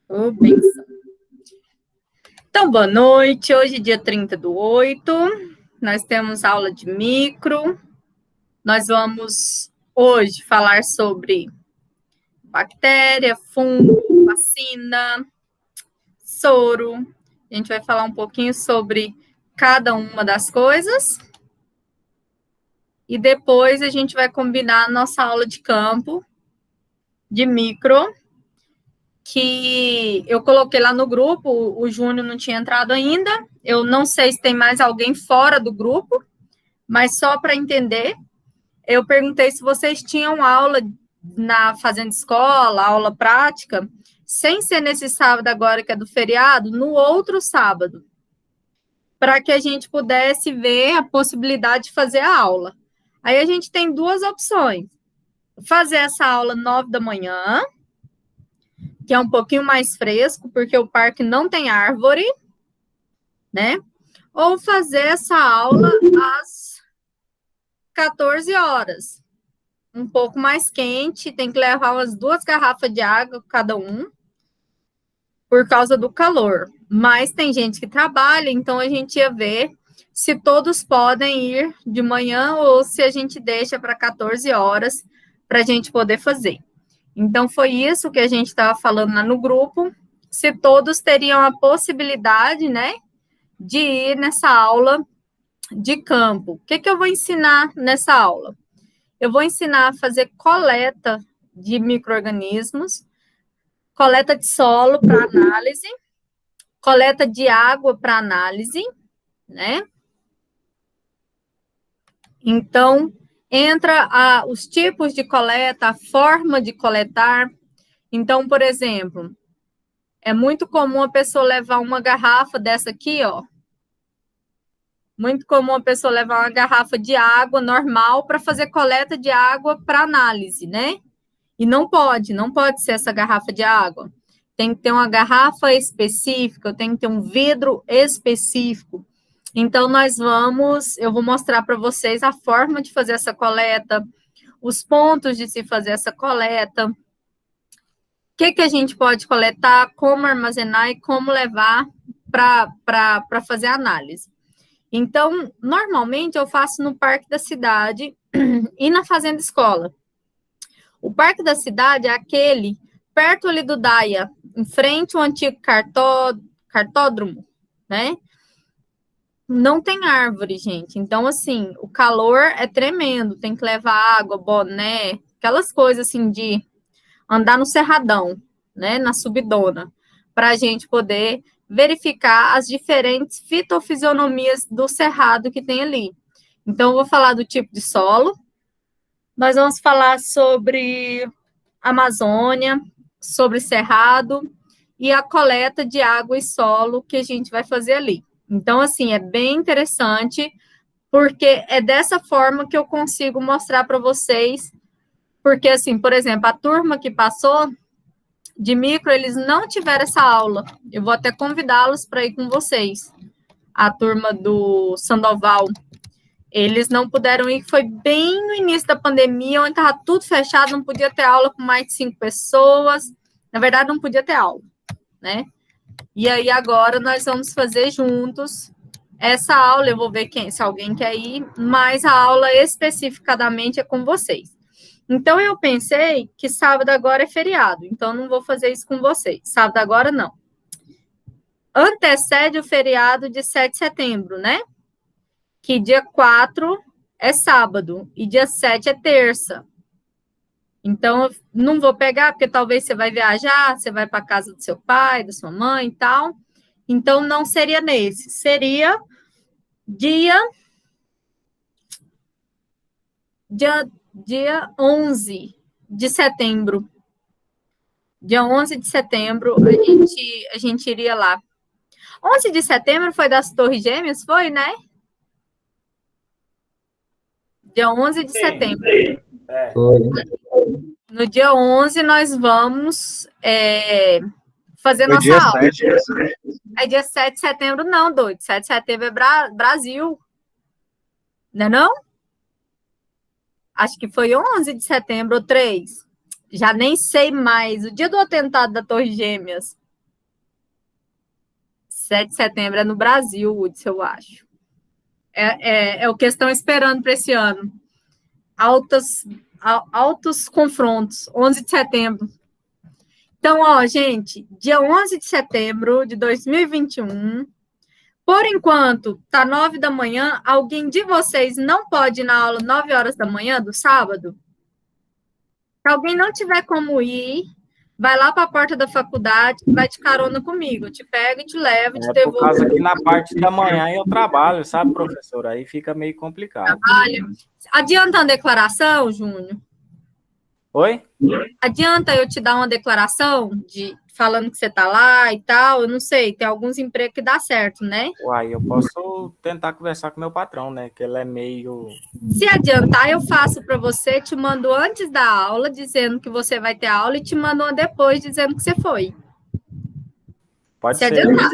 Ô, benção. Então, boa noite. Hoje, dia 30/8, nós temos aula de micro. Nós vamos hoje falar sobre bactéria, fungo, vacina, soro. A gente vai falar um pouquinho sobre cada uma das coisas. E depois a gente vai combinar a nossa aula de campo, de micro, que eu coloquei lá no grupo, o Júnior não tinha entrado ainda. Eu não sei se tem mais alguém fora do grupo, mas só para entender, eu perguntei se vocês tinham aula na Fazenda Escola, aula prática, sem ser nesse sábado agora, que é do feriado, no outro sábado, para que a gente pudesse ver a possibilidade de fazer a aula. Aí a gente tem duas opções. Fazer essa aula 9 da manhã, que é um pouquinho mais fresco, porque o parque não tem árvore, né? Ou fazer essa aula às 14 horas. Um pouco mais quente, tem que levar umas 2 garrafas de água cada um, por causa do calor. Mas tem gente que trabalha, então a gente ia ver se todos podem ir de manhã ou se a gente deixa para 14 horas para a gente poder fazer. Então, foi isso que a gente estava falando lá no grupo, se todos teriam a possibilidade, né, de ir nessa aula de campo. O que eu vou ensinar nessa aula? Eu vou ensinar a fazer coleta de micro-organismos, coleta de solo para análise, coleta de água para análise, né? Então, entra os tipos de coleta, a forma de coletar. Então, por exemplo, é muito comum a pessoa levar uma garrafa dessa aqui, ó. Muito comum a pessoa levar uma garrafa de água normal para fazer coleta de água para análise, né? E não pode ser essa garrafa de água. Tem que ter uma garrafa específica, tem que ter um vidro específico. Então, eu vou mostrar para vocês a forma de fazer essa coleta, os pontos de se fazer essa coleta, o que a gente pode coletar, como armazenar e como levar para fazer a análise. Então, normalmente eu faço no Parque da Cidade e na Fazenda Escola. O Parque da Cidade é aquele perto ali do Daia, em frente ao antigo cartódromo, né? Não tem árvore, gente. Então, assim, o calor é tremendo. Tem que levar água, boné, aquelas coisas assim de andar no cerradão, né? Na subidona, para a gente poder verificar as diferentes fitofisionomias do cerrado que tem ali. Então, eu vou falar do tipo de solo. Nós vamos falar sobre Amazônia, sobre cerrado e a coleta de água e solo que a gente vai fazer ali. Então, assim, é bem interessante, porque é dessa forma que eu consigo mostrar para vocês, porque, assim, por exemplo, a turma que passou de micro, eles não tiveram essa aula. Eu vou até convidá-los para ir com vocês. A turma do Sandoval, eles não puderam ir, foi bem no início da pandemia, onde estava tudo fechado, não podia ter aula com mais de 5 pessoas. Na verdade, não podia ter aula, né? E aí, agora, nós vamos fazer juntos essa aula. Eu vou ver se alguém quer ir, mas a aula especificadamente é com vocês. Então, eu pensei que sábado agora é feriado, então não vou fazer isso com vocês. Sábado agora, não. Antecede o feriado de 7 de setembro, né? Que dia 4 é sábado e dia 7 é terça. Então, eu não vou pegar, porque talvez você vai viajar, você vai para a casa do seu pai, da sua mãe e tal. Então, não seria nesse. Seria dia 11 de setembro. Dia 11 de setembro, a gente iria lá. 11 de setembro foi das Torres Gêmeas, foi, né? Dia 11 de setembro. Foi. No dia 11, nós vamos fazer nossa dia aula. 7. É dia 7 de setembro, não, doido. 7 de setembro é Brasil. Não é não? Acho que foi 11 de setembro ou 3. Já nem sei mais. O dia do atentado da Torre Gêmeas. 7 de setembro é no Brasil, Hudson, eu acho. É o que estão esperando para esse ano. Altos confrontos, 11 de setembro. Então, ó, gente, dia 11 de setembro de 2021, por enquanto, tá 9 da manhã, alguém de vocês não pode ir na aula 9 horas da manhã do sábado? Se alguém não tiver como ir, vai lá para a porta da faculdade, vai de carona comigo. Eu te pego e te levo, te devolvo. Por causa que na parte da manhã eu trabalho, sabe, professor? Aí fica meio complicado. Trabalho. Adianta a declaração, Júnior? Oi? Adianta eu te dar uma declaração falando que você está lá e tal? Eu não sei, tem alguns empregos que dá certo, né? Uai, eu posso tentar conversar com meu patrão, né? Que ele é meio... Se adiantar, eu faço para você, te mando antes da aula, dizendo que você vai ter aula, e te mando uma depois, dizendo que você foi. Pode se ser. adiantar.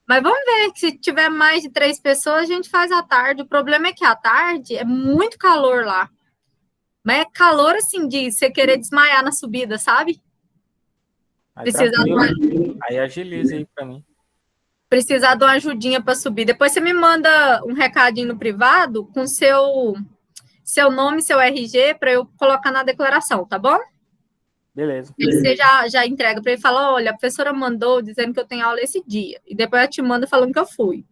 Mas vamos ver, que se tiver mais de 3 pessoas, a gente faz à tarde. O problema é que à tarde é muito calor lá. Mas é calor, assim, de você querer desmaiar na subida, sabe? Aí agiliza aí para mim. Precisar de uma ajudinha para subir. Depois você me manda um recadinho no privado com seu nome, seu RG, para eu colocar na declaração, tá bom? Beleza. E você já entrega para ele e fala, olha, a professora mandou dizendo que eu tenho aula esse dia. E depois eu te mando falando que eu fui.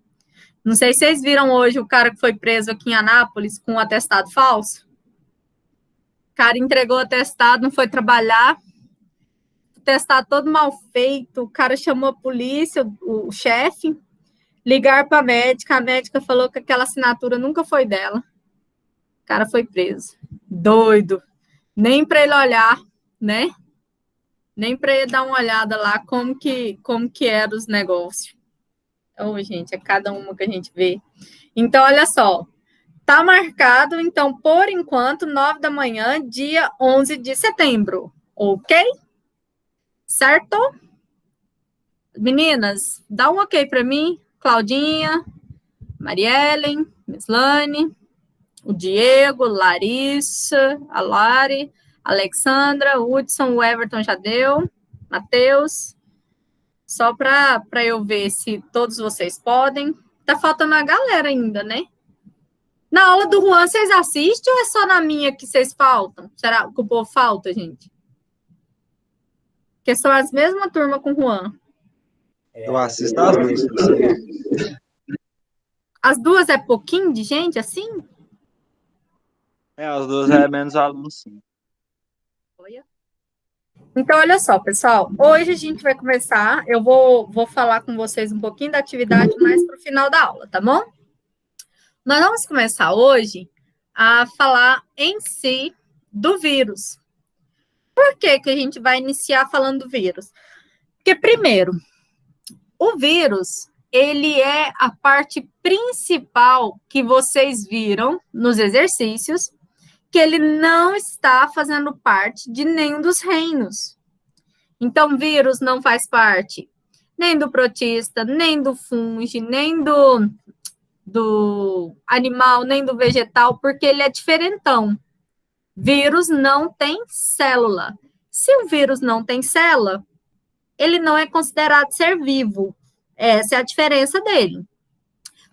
Não sei se vocês viram hoje o cara que foi preso aqui em Anápolis com um atestado falso. O cara entregou o atestado, não foi trabalhar. O atestado todo mal feito. O cara chamou a polícia, o chefe. Ligar para a médica falou que aquela assinatura nunca foi dela. O cara foi preso. Doido. Nem para ele olhar, né? Nem para ele dar uma olhada lá como que eram os negócios. Então, gente, é cada uma que a gente vê. Então, olha só. Tá marcado, então, por enquanto, 9 da manhã, dia 11 de setembro. Ok? Certo? Meninas, dá um ok para mim. Claudinha, Mariellen, Mislane, o Diego, Larissa, a Lari, Alexandra, Hudson, o Everton já deu, Matheus. Só para eu ver se todos vocês podem. Tá faltando a galera ainda, né? Na aula do Juan, vocês assistem ou é só na minha que vocês faltam? Será que o povo falta, gente? Porque são as mesmas turmas com o Juan. Eu assisto as duas. As duas é pouquinho de gente, assim? As duas é menos alunos, sim. Então, olha só, pessoal. Hoje a gente vai começar. Eu vou falar com vocês um pouquinho da atividade mais para o final da aula, tá bom? Nós vamos começar hoje a falar em si do vírus. Por que a gente vai iniciar falando do vírus? Porque, primeiro, o vírus, ele é a parte principal que vocês viram nos exercícios, que ele não está fazendo parte de nenhum dos reinos. Então, vírus não faz parte nem do protista, nem do fungo, nem do animal, nem do vegetal, porque ele é diferentão. Vírus não tem célula. Se o vírus não tem célula, ele não é considerado ser vivo. Essa é a diferença dele.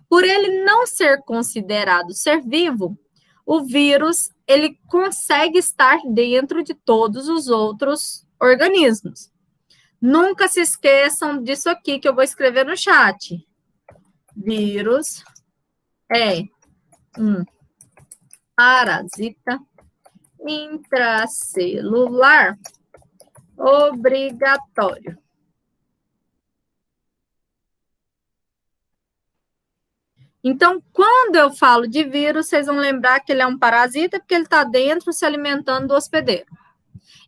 Por ele não ser considerado ser vivo, o vírus, ele consegue estar dentro de todos os outros organismos. Nunca se esqueçam disso aqui que eu vou escrever no chat. Vírus é um parasita intracelular obrigatório. Então, quando eu falo de vírus, vocês vão lembrar que ele é um parasita, porque ele está dentro se alimentando do hospedeiro.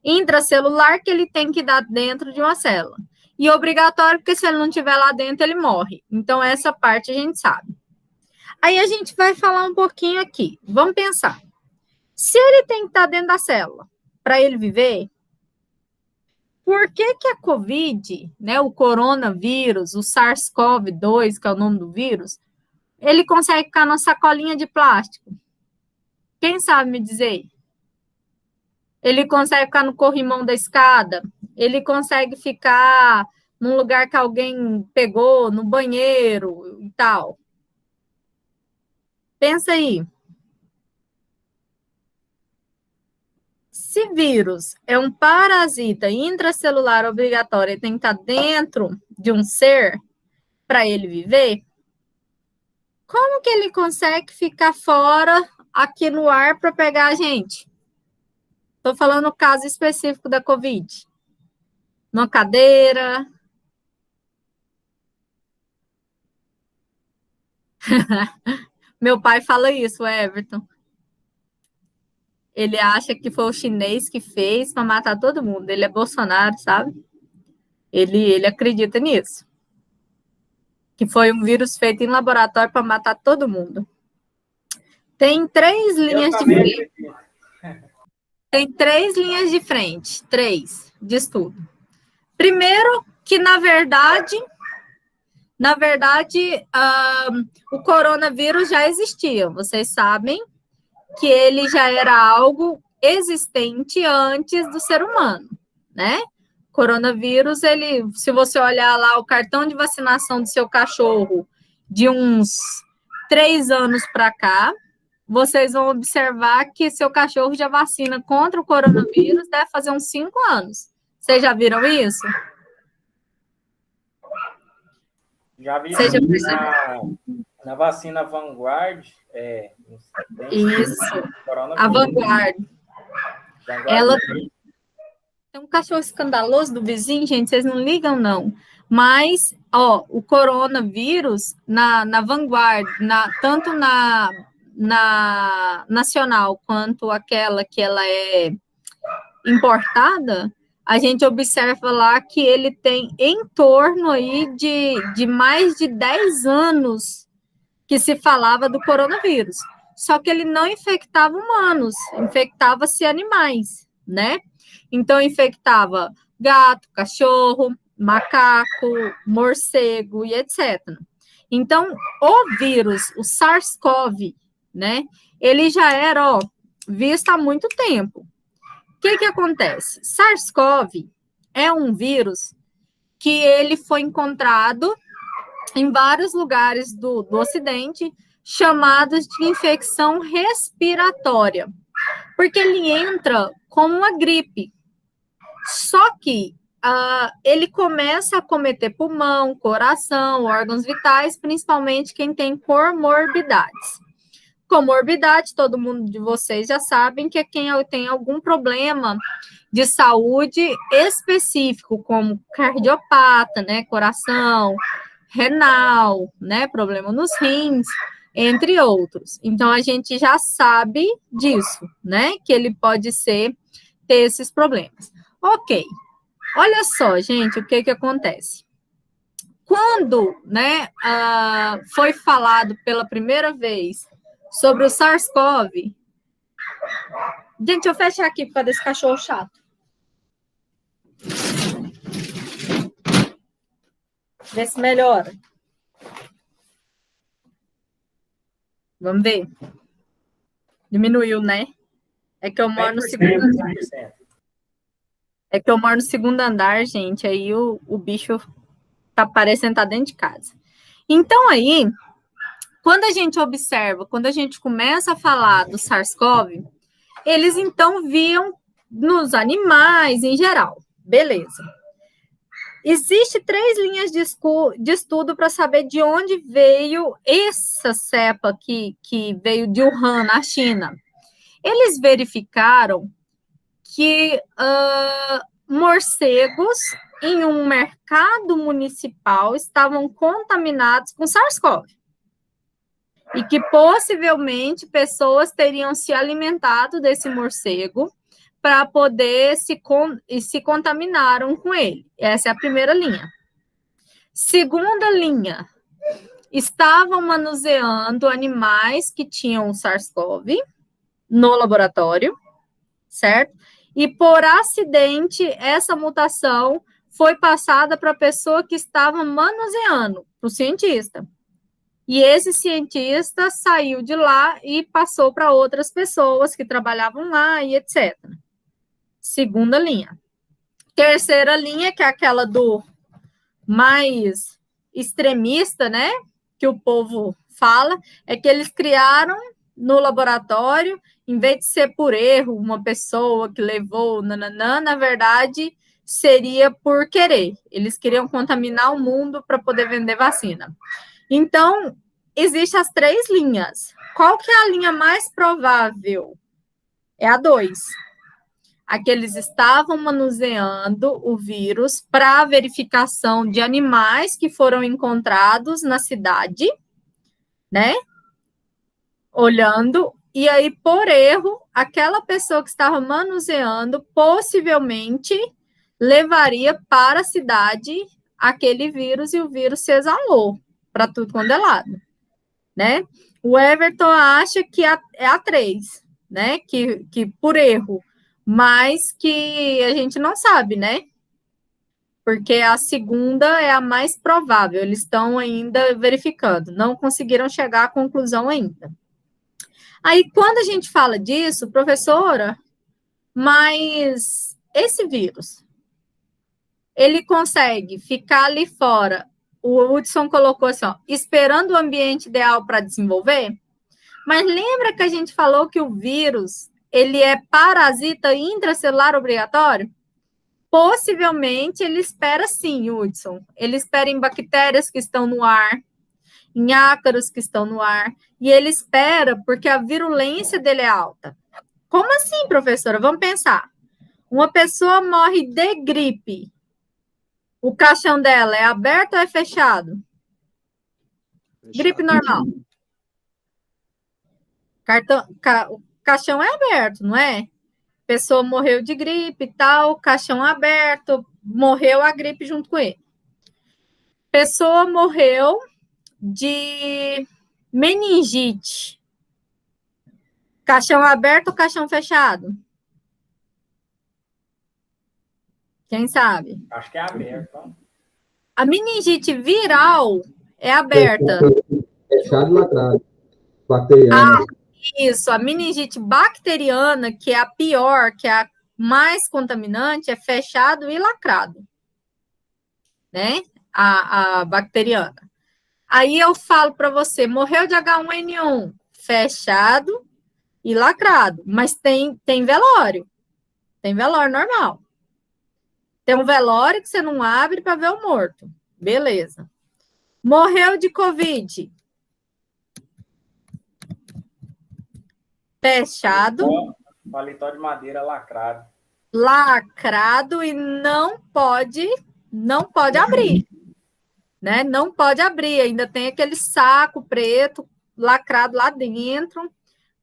Intracelular, que ele tem que dar dentro de uma célula. E obrigatório, porque se ele não estiver lá dentro, ele morre. Então, essa parte a gente sabe. Aí a gente vai falar um pouquinho aqui. Vamos pensar. Se ele tem que estar dentro da célula para ele viver, por que a COVID, né, o coronavírus, o SARS-CoV-2, que é o nome do vírus, ele consegue ficar na sacolinha de plástico? Quem sabe me dizer? Ele consegue ficar no corrimão da escada? Ele consegue ficar num lugar que alguém pegou, no banheiro e tal. Pensa aí. Se vírus é um parasita intracelular obrigatório e tem que estar dentro de um ser para ele viver, como que ele consegue ficar fora aqui no ar para pegar a gente? Estou falando no caso específico da Covid. Numa cadeira. Meu pai fala isso, Everton. Ele acha que foi o chinês que fez para matar todo mundo. Ele é Bolsonaro, sabe? Ele acredita nisso. Que foi um vírus feito em laboratório para matar todo mundo. Tem 3 linhas de frente. Tem 3 linhas de frente. 3 de estudo. Primeiro, que na verdade, o coronavírus já existia. Vocês sabem que ele já era algo existente antes do ser humano, né? Coronavírus, se você olhar lá o cartão de vacinação do seu cachorro de uns 3 anos para cá, vocês vão observar que seu cachorro já vacina contra o coronavírus, deve fazer uns 5 anos. Vocês já viram isso? Já vi na vacina Vanguard. Isso, a Vanguard. Ela tem um cachorro escandaloso do vizinho, gente, vocês não ligam, não. Mas, o coronavírus, na Vanguard, tanto na nacional quanto aquela que ela é importada, a gente observa lá que ele tem em torno aí de mais de 10 anos que se falava do coronavírus. Só que ele não infectava humanos, infectava-se animais, né? Então, infectava gato, cachorro, macaco, morcego e etc. Então, o vírus, o SARS-CoV, né? Ele já era, visto há muito tempo. O que acontece? SARS-CoV é um vírus que ele foi encontrado em vários lugares do Ocidente, chamados de infecção respiratória, porque ele entra como uma gripe. Só que ele começa a acometer pulmão, coração, órgãos vitais, principalmente quem tem comorbidades. Comorbidade, todo mundo de vocês já sabem que é quem tem algum problema de saúde específico, como cardiopata, né, coração, renal, né, problema nos rins, entre outros. Então, a gente já sabe disso, né, que ele pode ter esses problemas. Ok, olha só, gente, o que acontece. Quando, né, foi falado pela primeira vez sobre o SARS-CoV, gente, deixa eu fechar aqui por causa desse cachorro chato. Vê se melhora. Vamos ver. Diminuiu, né? É que eu moro no segundo andar. É que eu moro no segundo andar, gente. Aí o bicho tá parecendo estar dentro de casa. Então, aí, quando a gente observa, quando a gente começa a falar do SARS-CoV, eles então viam nos animais em geral. Beleza. Existem 3 linhas de estudo para saber de onde veio essa cepa que veio de Wuhan, na China. Eles verificaram que morcegos em um mercado municipal estavam contaminados com SARS-CoV. E que possivelmente pessoas teriam se alimentado desse morcego para poder se contaminaram com ele. Essa é a primeira linha. Segunda linha, estavam manuseando animais que tinham o SARS-CoV no laboratório, certo? E por acidente, essa mutação foi passada para a pessoa que estava manuseando, para o cientista. E esse cientista saiu de lá e passou para outras pessoas que trabalhavam lá e etc. Segunda linha. Terceira linha, que é aquela do mais extremista, né, que o povo fala, é que eles criaram no laboratório, em vez de ser por erro, uma pessoa que levou, nananã, na verdade, seria por querer. Eles queriam contaminar o mundo para poder vender vacina. Então, existem as 3 linhas. Qual que é a linha mais provável? É a 2. Aqueles estavam manuseando o vírus para verificação de animais que foram encontrados na cidade, né? Olhando, e aí, por erro, aquela pessoa que estava manuseando possivelmente levaria para a cidade aquele vírus e o vírus se exalou para tudo quanto é lado, né? O Everton acha que é a 3, né? Que por erro, mas que a gente não sabe, né? Porque a segunda é a mais provável, eles estão ainda verificando, não conseguiram chegar à conclusão ainda. Aí, quando a gente fala disso, professora, mas esse vírus, ele consegue ficar ali fora, o Hudson colocou assim, ó, esperando o ambiente ideal para desenvolver? Mas lembra que a gente falou que o vírus, ele é parasita intracelular obrigatório? Possivelmente ele espera sim, Hudson. Ele espera em bactérias que estão no ar, em ácaros que estão no ar, e ele espera porque a virulência dele é alta. Como assim, professora? Vamos pensar. Uma pessoa morre de gripe. O caixão dela é aberto ou é fechado? Gripe normal. O caixão é aberto, não é? Pessoa morreu de gripe e tal, caixão aberto, morreu a gripe junto com ele. Pessoa morreu de meningite. Caixão aberto ou caixão fechado? Quem sabe? Acho que é aberto. A meningite viral é aberta. Fechado e lacrado. Bacteriana. Isso, a meningite bacteriana, que é a pior, que é a mais contaminante, é fechado e lacrado, né? A bacteriana. Aí eu falo para você, morreu de H1N1, fechado e lacrado, mas tem velório normal. Tem um velório que você não abre para ver o morto, beleza. Morreu de Covid, fechado. Paletó de madeira lacrado. Lacrado e não pode abrir, né? Não pode abrir, ainda tem aquele saco preto lacrado lá dentro,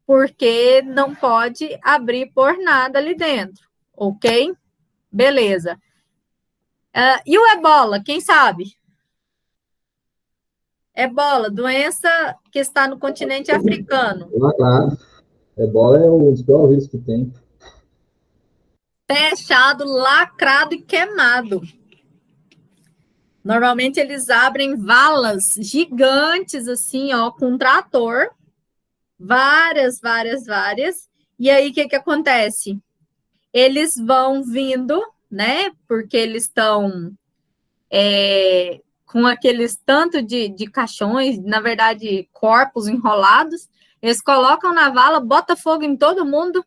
porque não pode abrir por nada ali dentro, ok? Beleza. E o ebola, quem sabe? Ebola, doença que está no continente africano. Lacrado. Ebola é um dos piores vírus que tem. Fechado, lacrado e queimado. Normalmente eles abrem valas gigantes, assim, ó, com um trator. Várias. E aí, o que acontece? Eles vão vindo, né? Porque eles estão com aqueles tanto de caixões, na verdade, corpos enrolados. Eles colocam na vala, bota fogo em todo mundo,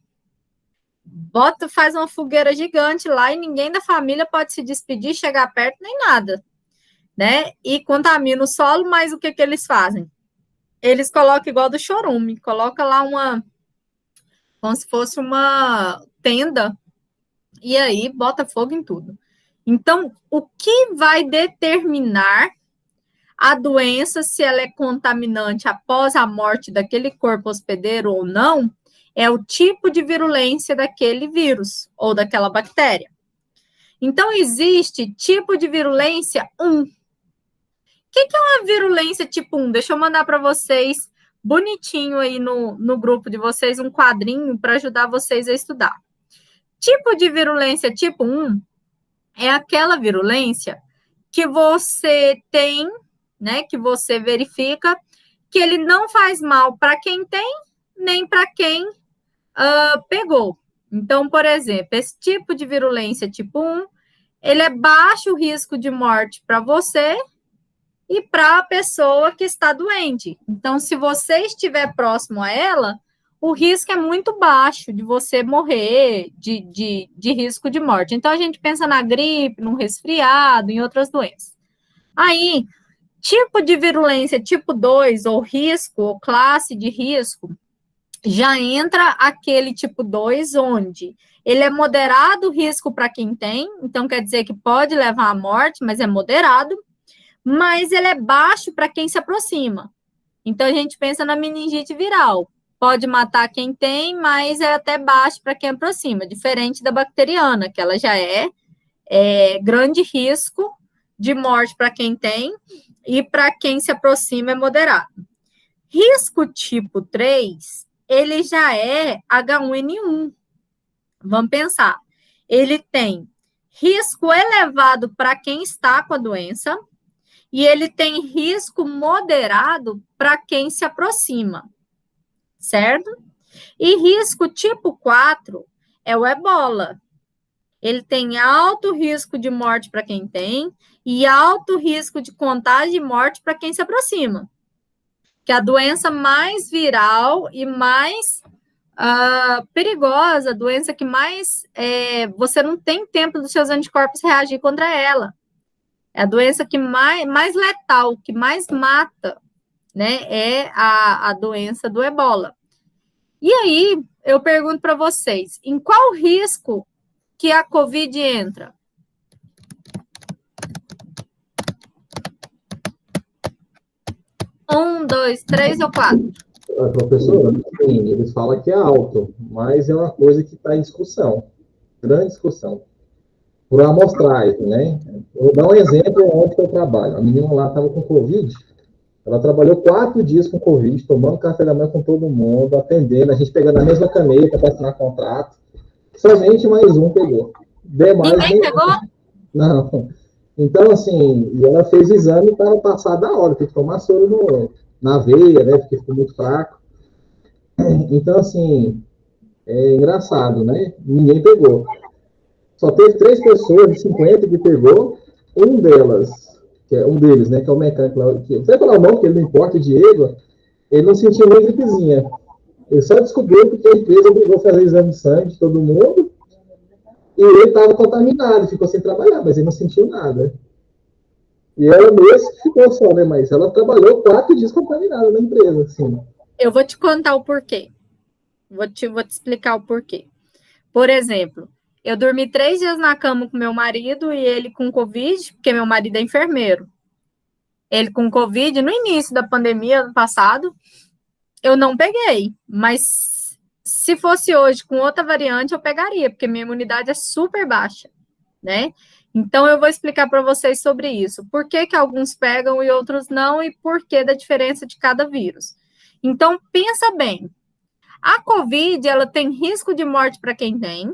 faz uma fogueira gigante lá e ninguém da família pode se despedir, chegar perto, nem nada, né? E contamina o solo, mas o que eles fazem? Eles colocam igual do chorume, coloca lá como se fosse uma tenda, e aí bota fogo em tudo. Então, o que vai determinar a doença, se ela é contaminante após a morte daquele corpo hospedeiro ou não, é o tipo de virulência daquele vírus ou daquela bactéria. Então, existe tipo de virulência 1. O que é uma virulência tipo 1? Deixa eu mandar para vocês, bonitinho aí no grupo de vocês, um quadrinho para ajudar vocês a estudar. Tipo de virulência tipo 1 é aquela virulência que você tem, né, que você verifica que ele não faz mal para quem tem, nem para quem pegou. Então, por exemplo, esse tipo de virulência tipo 1 ele é baixo o risco de morte para você e para a pessoa que está doente. Então, se você estiver próximo a ela, o risco é muito baixo de você morrer, de risco de morte. Então, a gente pensa na gripe, no resfriado, em outras doenças. Aí, tipo de virulência tipo 2, ou risco, ou classe de risco, já entra aquele tipo 2, onde ele é moderado o risco para quem tem, então quer dizer que pode levar à morte, mas é moderado, mas ele é baixo para quem se aproxima. Então, a gente pensa na meningite viral. Pode matar quem tem, mas é até baixo para quem aproxima, diferente da bacteriana, que ela já é grande risco de morte para quem tem, e para quem se aproxima é moderado. Risco tipo 3, ele já é H1N1. Vamos pensar. Ele tem risco elevado para quem está com a doença e ele tem risco moderado para quem se aproxima, certo? E risco tipo 4 é o ebola. Ele tem alto risco de morte para quem tem e alto risco de contágio e morte para quem se aproxima. Que é a doença mais viral e mais perigosa, a doença que mais você não tem tempo dos seus anticorpos reagir contra ela. É a doença que mais letal, que mais mata, né? É a doença do ebola. E aí, eu pergunto para vocês, em qual risco que a Covid entra? Um, dois, três ou 4? Professor, sim, eles falam que é alto, mas é uma coisa que está em discussão, grande discussão, por amostragem, né? Eu vou dar um exemplo onde eu trabalho. A menina lá estava com Covid, ela trabalhou 4 dias com Covid, tomando café da manhã com todo mundo, atendendo, a gente pegando a mesma caneta para assinar contrato, somente mais um pegou. Demais, ninguém pegou? Não. Então, assim, e ela fez exame para passar da hora, tem que tomar soro na veia, né, porque ficou muito fraco. Então, assim, é engraçado, né? Ninguém pegou. Só teve 3 pessoas de 50 que pegou, um deles, né, que é o mecânico lá, que, não sei falar o nome, porque ele não importa, o Diego, ele não sentiu nem gripezinha. Ele só descobriu porque a empresa obrigou a fazer exame de sangue de todo mundo, e ele estava contaminado, ficou sem trabalhar, mas ele não sentiu nada. E ela mesmo ficou só, né? Mas ela trabalhou 4 dias contaminada na empresa, assim. Eu vou te contar o porquê. Vou te explicar o porquê. Por exemplo, eu dormi 3 dias na cama com meu marido e ele com Covid, porque meu marido é enfermeiro. Ele com Covid, no início da pandemia, ano passado, eu não peguei. Mas se fosse hoje com outra variante, eu pegaria, porque minha imunidade é super baixa, né? Então, eu vou explicar para vocês sobre isso. Por que alguns pegam e outros não, e por que da diferença de cada vírus. Então, pensa bem. A Covid, ela tem risco de morte para quem tem.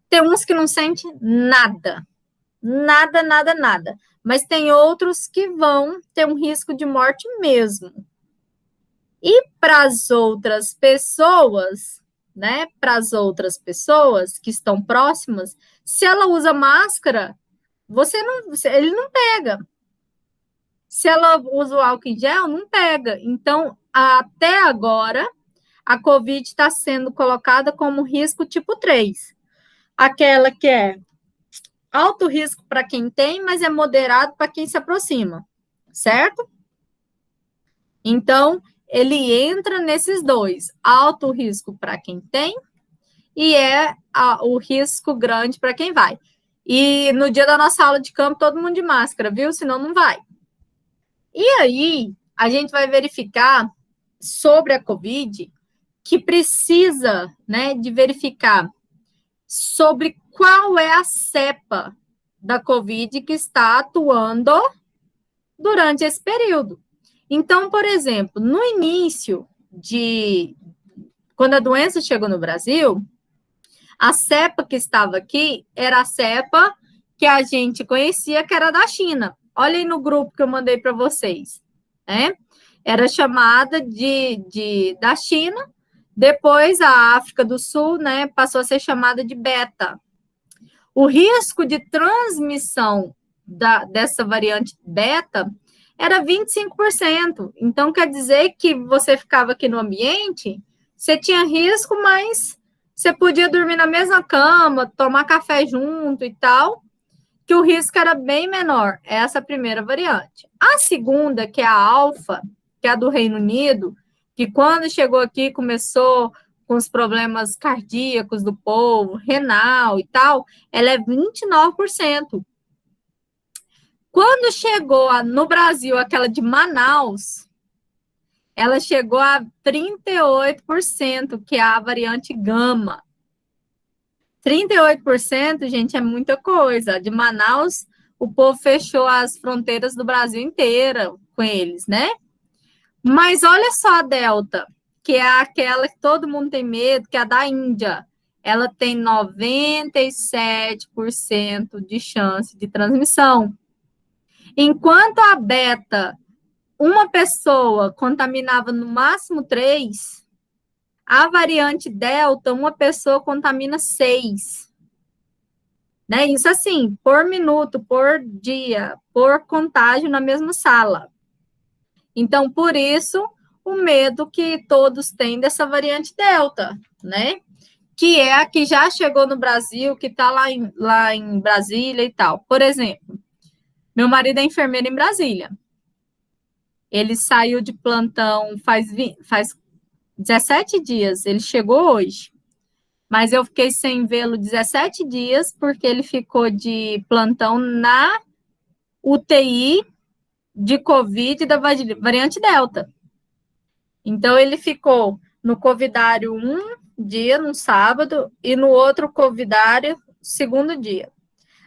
Tem uns que não sente nada. Nada, nada, nada. Mas tem outros que vão ter um risco de morte mesmo. E para as outras pessoas, né? Para as outras pessoas que estão próximas, se ela usa máscara, ele não pega. Se ela usa o álcool em gel, não pega. Então, até agora, a Covid está sendo colocada como risco tipo 3. Aquela que é alto risco para quem tem, mas é moderado para quem se aproxima, certo? Então, ele entra nesses 2. Alto risco para quem tem e o risco grande para quem vai. E no dia da nossa aula de campo, todo mundo de máscara, viu? Senão não vai. E aí, a gente vai verificar sobre a Covid que precisa, né, de verificar sobre qual é a cepa da Covid que está atuando durante esse período. Então, por exemplo, no início quando a doença chegou no Brasil, a cepa que estava aqui era a cepa que a gente conhecia, que era da China. Olha aí no grupo que eu mandei para vocês, né? Era chamada da China, depois a África do Sul, né, passou a ser chamada de beta. o risco de transmissão dessa variante beta era 25%. Então, quer dizer que você ficava aqui no ambiente, você tinha risco, mas você podia dormir na mesma cama, tomar café junto e tal, que o risco era bem menor. Essa é a primeira variante. A segunda, que é a alfa, que é a do Reino Unido, que quando chegou aqui começou com os problemas cardíacos do povo, renal e tal, ela é 29%. Quando chegou no Brasil aquela de Manaus, ela chegou a 38%, que é a variante Gama. 38%, gente, é muita coisa. De Manaus, o povo fechou as fronteiras do Brasil inteira com eles, né? Mas olha só a Delta, que é aquela que todo mundo tem medo, que é a da Índia. Ela tem 97% de chance de transmissão. Enquanto a Beta, uma pessoa contaminava no máximo 3, a variante Delta, uma pessoa contamina 6. Né? Isso assim, por minuto, por dia, por contágio na mesma sala. Então, por isso, o medo que todos têm dessa variante Delta, né? Que é a que já chegou no Brasil, que está lá em Brasília e tal. Por exemplo, meu marido é enfermeiro em Brasília. Ele saiu de plantão faz 17 dias, ele chegou hoje. Mas eu fiquei sem vê-lo 17 dias, porque ele ficou de plantão na UTI de Covid da variante Delta. Então, ele ficou no Covidário um dia, no sábado, e no outro Covidário, segundo dia.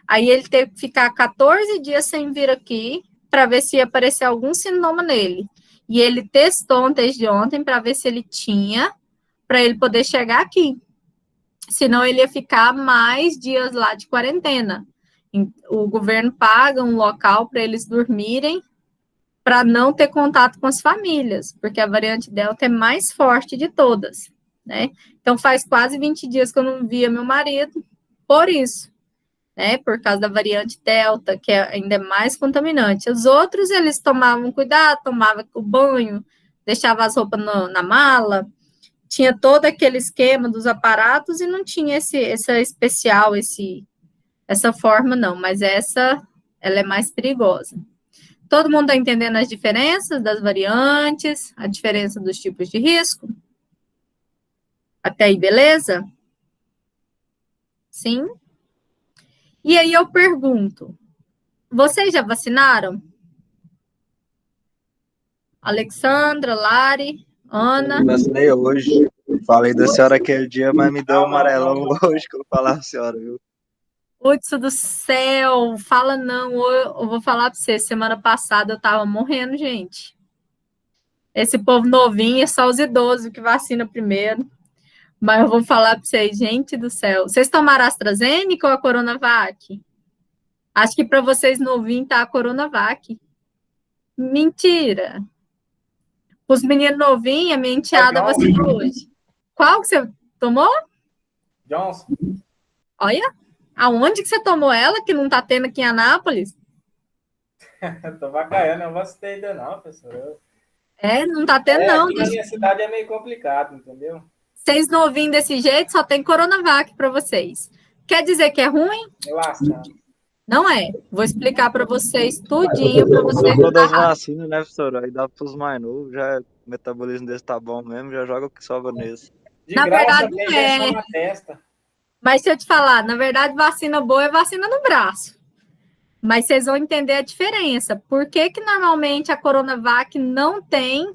Aí, ele teve que ficar 14 dias sem vir aqui, para ver se ia aparecer algum sintoma nele. E ele testou antes de ontem, para ver se ele tinha, para ele poder chegar aqui. Senão, ele ia ficar mais dias lá de quarentena. O governo paga um local para eles dormirem, para não ter contato com as famílias, porque a variante Delta é mais forte de todas, né? Então, faz quase 20 dias que eu não via meu marido, por isso, né? Por causa da variante Delta, que ainda é mais contaminante. Os outros, eles tomavam cuidado, tomavam o banho, deixavam as roupas na mala, tinha todo aquele esquema dos aparatos e não tinha essa especial, essa forma, não, mas ela é mais perigosa. Todo mundo está entendendo as diferenças das variantes, a diferença dos tipos de risco? Até aí, beleza? Sim? E aí eu pergunto, vocês já vacinaram? Alexandra, Lari, Ana? Eu vacinei hoje. Falei da senhora aquele dia, mas me deu um amarelão hoje que eu vou falar a senhora, viu? Putz do céu, fala não, eu vou falar para você, semana passada eu tava morrendo, gente. Esse povo novinho é só os idosos que vacina primeiro. Mas eu vou falar para vocês, gente do céu. Vocês tomaram a AstraZeneca ou a Coronavac? Acho que para vocês novinhos tá a Coronavac. Mentira. Os meninos novinhos, a minha enteada vacinou hoje. Qual que você tomou? Johnson. Olha, aonde que você tomou ela, que não tá tendo aqui em Anápolis? Tô vacaiando, eu não vacinei ainda não, professor. Não tá tendo não. Aqui na minha cidade é meio complicado, entendeu? Vocês novinhos desse jeito, só tem Coronavac para vocês. Quer dizer que é ruim? Lascado. Não é. Vou explicar para vocês tudinho para vocês. Todas as vacinas, né, professora? Aí dá pros mais novos, já o metabolismo desse tá bom mesmo, já joga o que sobra nesse. Na verdade, não é. Na testa. Mas se eu te falar, na verdade, vacina boa é vacina no braço. Mas vocês vão entender a diferença. Por que normalmente a Coronavac não tem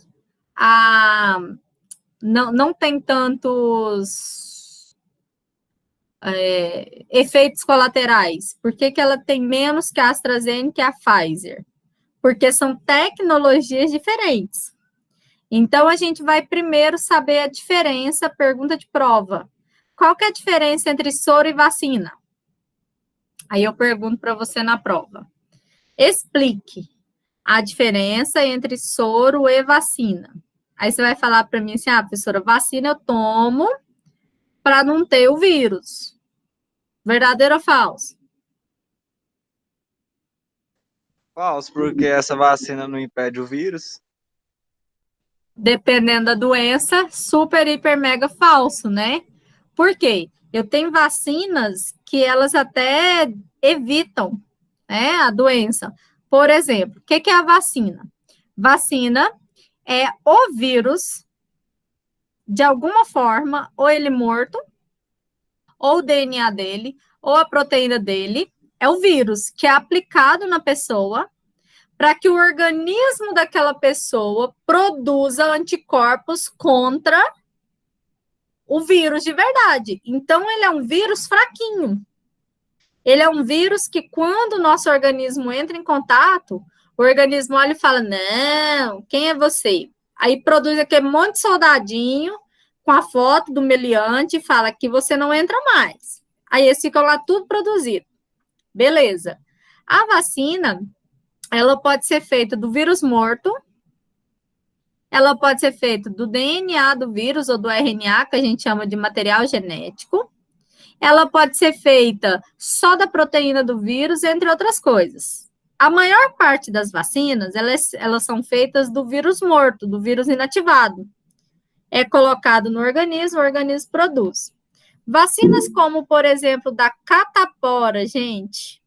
não tem tantos efeitos colaterais? Por que ela tem menos que a AstraZeneca e a Pfizer? Porque são tecnologias diferentes. Então, a gente vai primeiro saber a diferença, pergunta de prova. Qual que é a diferença entre soro e vacina? Aí eu pergunto para você na prova. Explique a diferença entre soro e vacina. Aí você vai falar para mim assim, professora, vacina eu tomo para não ter o vírus. Verdadeiro ou falso? Falso, porque essa vacina não impede o vírus. Dependendo da doença, super, hiper, mega falso, né? Por quê? Eu tenho vacinas que elas até evitam, né, a doença. Por exemplo, o que é a vacina? Vacina é o vírus, de alguma forma, ou ele morto, ou o DNA dele, ou a proteína dele, é o vírus que é aplicado na pessoa para que o organismo daquela pessoa produza anticorpos contra o vírus de verdade. Então, ele é um vírus fraquinho. Ele é um vírus que, quando o nosso organismo entra em contato, o organismo olha e fala, não, quem é você? Aí produz aquele monte de soldadinho com a foto do meliante e fala que você não entra mais. Aí eles ficam lá tudo produzido. Beleza. A vacina, ela pode ser feita do vírus morto, ela pode ser feita do DNA do vírus ou do RNA, que a gente chama de material genético. Ela pode ser feita só da proteína do vírus, entre outras coisas. A maior parte das vacinas, elas são feitas do vírus morto, do vírus inativado. É colocado no organismo, o organismo produz. Vacinas como, por exemplo, da catapora, gente.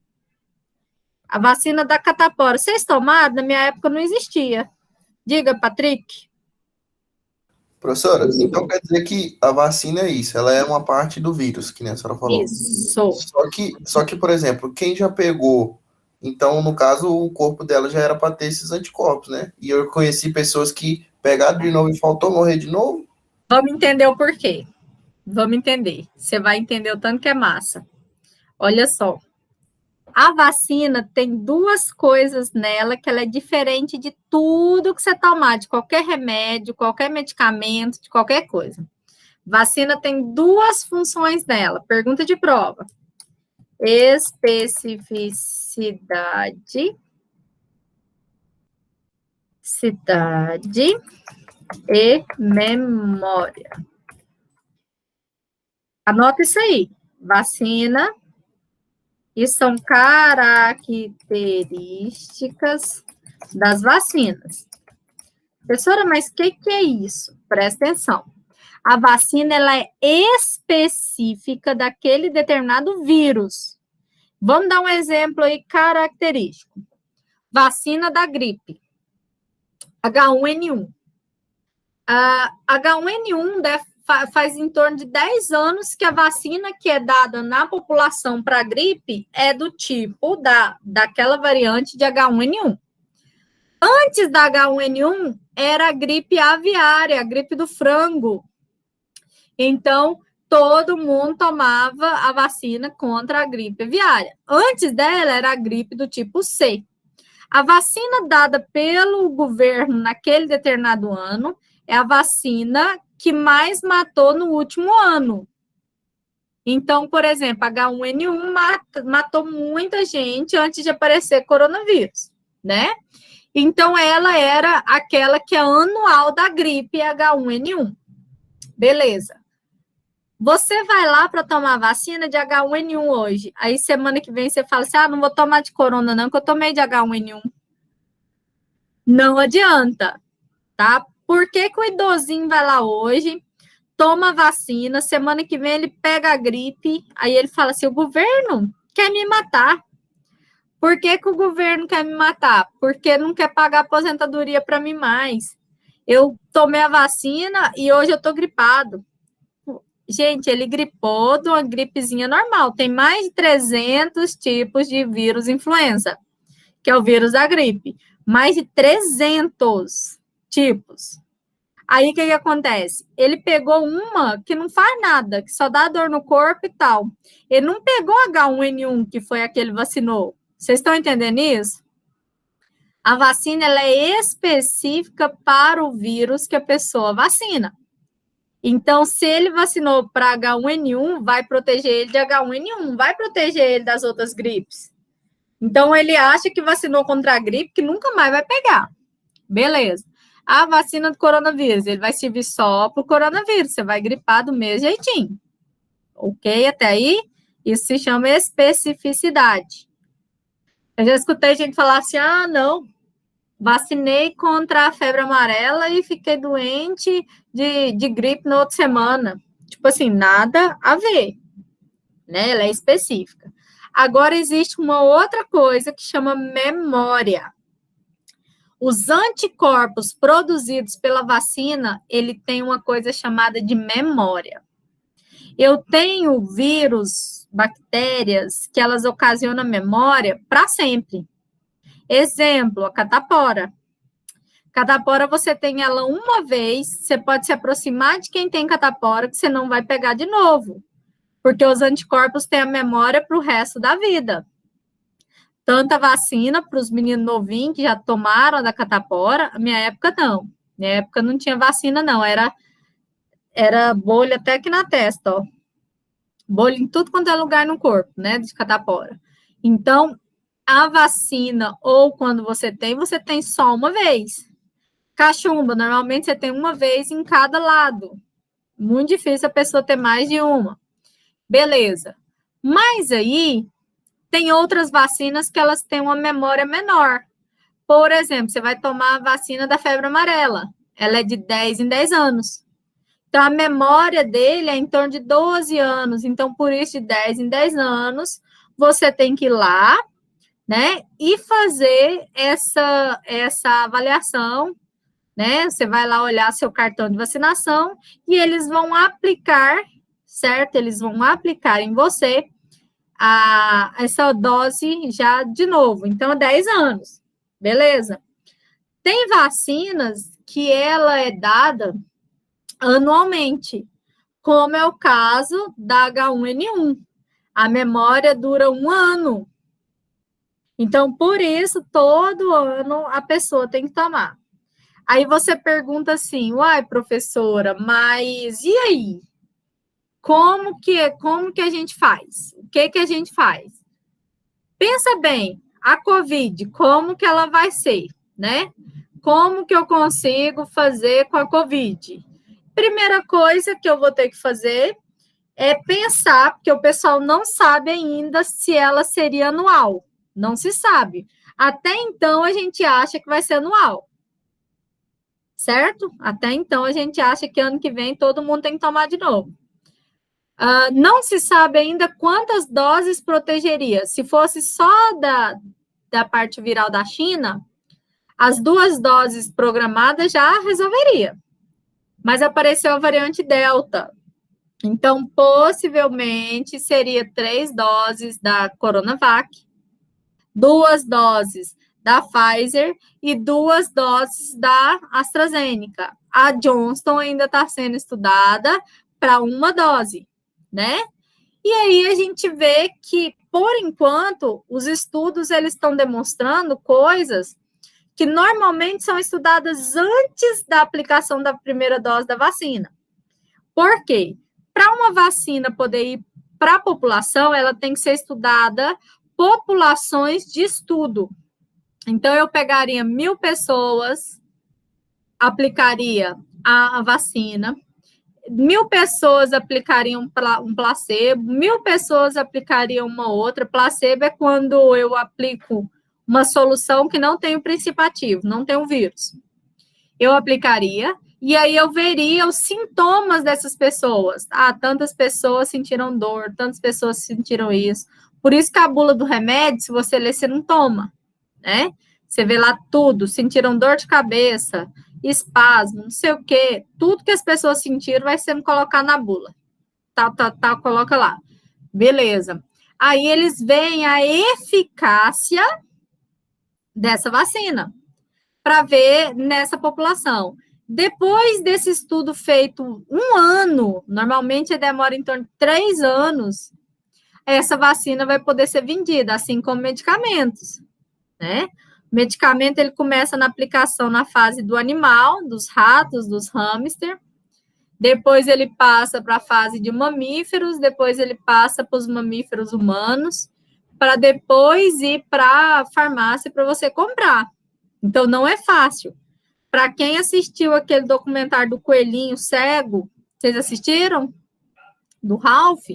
A vacina da catapora, vocês tomaram? Na minha época não existia. Diga, Patrick. Professora, então quer dizer que a vacina é isso, ela é uma parte do vírus, que nem a senhora falou. Isso. Só que, por exemplo, quem já pegou, então, no caso, o corpo dela já era para ter esses anticorpos, né? E eu conheci pessoas que pegaram de novo e faltou morrer de novo. Vamos entender o porquê. Vamos entender. Você vai entender o tanto que é massa. Olha só. A vacina tem duas coisas nela que ela é diferente de tudo que você tomar, de qualquer remédio, qualquer medicamento, de qualquer coisa. Vacina tem duas funções nela. Pergunta de prova. Especificidade, e memória. Anota isso aí. Vacina. E são características das vacinas. Professora, mas o que é isso? Presta atenção. A vacina ela é específica daquele determinado vírus. Vamos dar um exemplo aí característico. Vacina da gripe. H1N1. A H1N1 faz em torno de 10 anos que a vacina que é dada na população para gripe é do tipo daquela variante de H1N1. Antes da H1N1, era a gripe aviária, a gripe do frango. Então, todo mundo tomava a vacina contra a gripe aviária. Antes dela, era a gripe do tipo C. A vacina dada pelo governo naquele determinado ano é a vacina que mais matou no último ano. Então, por exemplo, H1N1 matou muita gente antes de aparecer coronavírus, né? Então, ela era aquela que é anual da gripe H1N1. Beleza. Você vai lá para tomar vacina de H1N1 hoje. Aí, semana que vem, você fala assim, não vou tomar de corona não, que eu tomei de H1N1. Não adianta, tá? Por que o idosinho vai lá hoje, toma vacina, semana que vem ele pega a gripe, aí ele fala assim, o governo quer me matar. Por que o governo quer me matar? Porque não quer pagar aposentadoria para mim mais. Eu tomei a vacina e hoje eu tô gripado. Gente, ele gripou de uma gripezinha normal. Tem mais de 300 tipos de vírus influenza, que é o vírus da gripe. Mais de 300 tipos. Aí, o que acontece? Ele pegou uma que não faz nada, que só dá dor no corpo e tal. Ele não pegou H1N1, que foi a que ele vacinou. Vocês estão entendendo isso? A vacina ela é específica para o vírus que a pessoa vacina. Então, se ele vacinou para H1N1, vai proteger ele de H1N1, não vai proteger ele das outras gripes. Então, ele acha que vacinou contra a gripe, que nunca mais vai pegar. Beleza. A vacina do coronavírus, ele vai servir só para o coronavírus, você vai gripar do mesmo jeitinho. Ok? Até aí? Isso se chama especificidade. Eu já escutei gente falar assim, não, vacinei contra a febre amarela e fiquei doente de gripe na outra semana. Tipo assim, nada a ver, né? Ela é específica. Agora, existe uma outra coisa que chama memória. Os anticorpos produzidos pela vacina, ele tem uma coisa chamada de memória. Eu tenho vírus, bactérias, que elas ocasionam memória para sempre. Exemplo, a catapora. Catapora, você tem ela uma vez, você pode se aproximar de quem tem catapora, que você não vai pegar de novo, porque os anticorpos têm a memória para o resto da vida. Tanta vacina para os meninos novinhos que já tomaram da catapora, a minha época não. Minha época não tinha vacina, não. Era bolha até aqui na testa, ó. Bolha em tudo quanto é lugar no corpo, né, de catapora. Então, a vacina, ou quando você tem só uma vez. Cachumba, normalmente você tem uma vez em cada lado. Muito difícil a pessoa ter mais de uma. Beleza. Mas aí, tem outras vacinas que elas têm uma memória menor. Por exemplo, você vai tomar a vacina da febre amarela. Ela é de 10 em 10 anos. Então, a memória dele é em torno de 12 anos. Então, por isso, de 10 em 10 anos, você tem que ir lá, né, e fazer essa avaliação, né? Você vai lá olhar seu cartão de vacinação e eles vão aplicar, certo? Eles vão aplicar em você essa dose já de novo. Então, 10 anos. Beleza? Tem vacinas que ela é dada anualmente, como é o caso da H1N1. A memória dura 1 ano. Então, por isso, todo ano a pessoa tem que tomar. Aí você pergunta assim, uai, professora, mas e aí? Como que a gente faz? O que a gente faz? Pensa bem, a COVID, como que ela vai ser, né? Como que eu consigo fazer com a COVID? Primeira coisa que eu vou ter que fazer é pensar, porque o pessoal não sabe ainda se ela seria anual. Não se sabe. Até então, a gente acha que vai ser anual. Certo? Até então, a gente acha que ano que vem todo mundo tem que tomar de novo. Não se sabe ainda quantas doses protegeria. Se fosse só da parte viral da China, as 2 doses programadas já resolveria. Mas apareceu a variante Delta. Então, possivelmente, seria 3 doses da Coronavac, 2 doses da Pfizer e 2 doses da AstraZeneca. A Johnson ainda está sendo estudada para 1 dose, né? E aí a gente vê que, por enquanto, os estudos eles estão demonstrando coisas que normalmente são estudadas antes da aplicação da primeira dose da vacina. Por quê? Para uma vacina poder ir para a população, ela tem que ser estudada populações de estudo. Então, eu pegaria 1.000 pessoas, aplicaria a vacina, 1.000 pessoas aplicariam um placebo, 1.000 pessoas aplicariam uma outra. Placebo é quando eu aplico uma solução que não tem o princípio ativo, não tem o vírus. Eu aplicaria, e aí eu veria os sintomas dessas pessoas. Tantas pessoas sentiram dor, tantas pessoas sentiram isso. Por isso que a bula do remédio, se você ler, você não toma, né? Você vê lá tudo, sentiram dor de cabeça, espasmo, não sei o quê. Tudo que as pessoas sentiram vai sendo colocado na bula. Coloca lá. Beleza. Aí eles veem a eficácia dessa vacina para ver nessa população. Depois desse estudo feito 1 ano, normalmente demora em torno de 3 anos, essa vacina vai poder ser vendida, assim como medicamentos, né? O medicamento, ele começa na aplicação na fase do animal, dos ratos, dos hamster, depois ele passa para a fase de mamíferos, depois ele passa para os mamíferos humanos, para depois ir para a farmácia para você comprar. Então, não é fácil. Para quem assistiu aquele documentário do coelhinho cego, vocês assistiram? Do Ralph?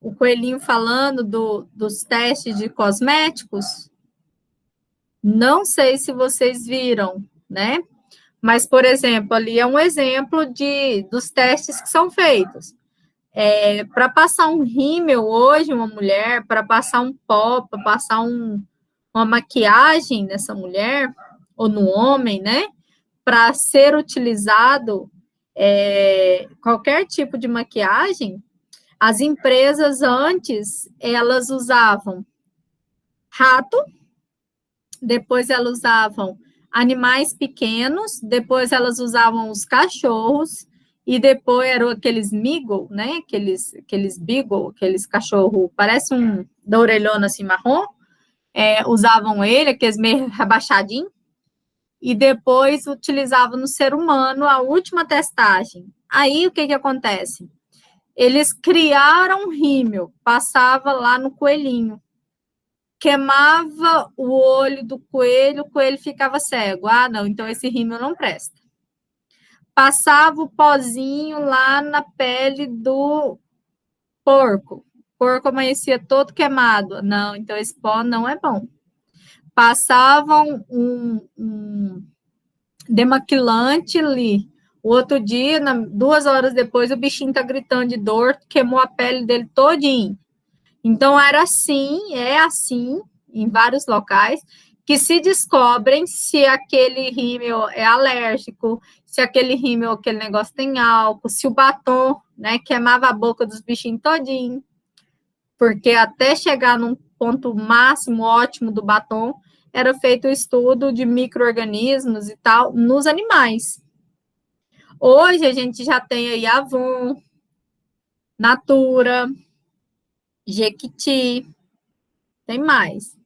o coelhinho falando dos testes de cosméticos. Não sei se vocês viram, né? Mas, por exemplo, ali é um exemplo dos testes que são feitos. Para passar um rímel hoje, uma mulher, para passar um pó, para passar uma maquiagem nessa mulher, ou no homem, né? Para ser utilizado qualquer tipo de maquiagem, as empresas antes, elas usavam rato, depois elas usavam animais pequenos, depois elas usavam os cachorros, e depois eram aqueles Meagle, né? Aqueles Beagle, aqueles cachorro, parece da orelhona assim marrom, usavam ele, aqueles meio rebaixadinho, e depois utilizavam no ser humano a última testagem. Aí o que acontece? Eles criaram um rímel, passava lá no coelhinho, queimava o olho do coelho, o coelho ficava cego. Ah, não, então esse rímel não presta. Passava o pozinho lá na pele do porco. O porco amanhecia todo queimado. Não, então esse pó não é bom. Passavam um demaquilante ali. O outro dia, 2 horas depois, o bichinho tá gritando de dor, queimou a pele dele todinho. Então, é assim, em vários locais, que se descobrem se aquele rímel é alérgico, se aquele rímel, aquele negócio tem álcool, se o batom, né, queimava a boca dos bichinhos todinho, porque até chegar num ponto máximo ótimo do batom, era feito um estudo de micro-organismos e tal nos animais. Hoje a gente já tem aí Avon, Natura, Jequiti, tem mais.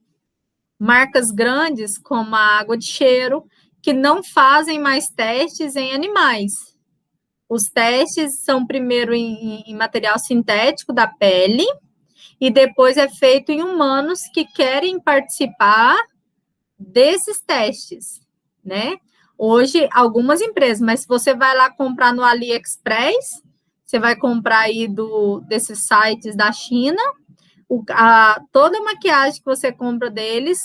Marcas grandes como a Água de Cheiro, que não fazem mais testes em animais. Os testes são primeiro em material sintético da pele e depois é feito em humanos que querem participar desses testes, né? Hoje, algumas empresas, mas se você vai lá comprar no AliExpress, você vai comprar aí desses sites da China, toda a maquiagem que você compra deles,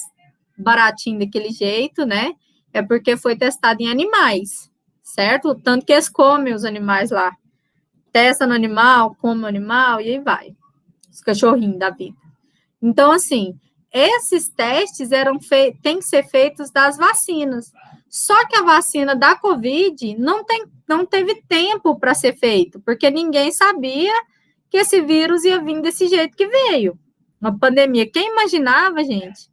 baratinho daquele jeito, né? É porque foi testado em animais, certo? Tanto que eles comem os animais lá. Testa no animal, come o animal e aí vai. Os cachorrinhos da vida. Então, assim, esses testes têm que ser feitos das vacinas. Só que a vacina da Covid não teve tempo para ser feito, porque ninguém sabia que esse vírus ia vir desse jeito que veio. Uma pandemia. Quem imaginava, gente,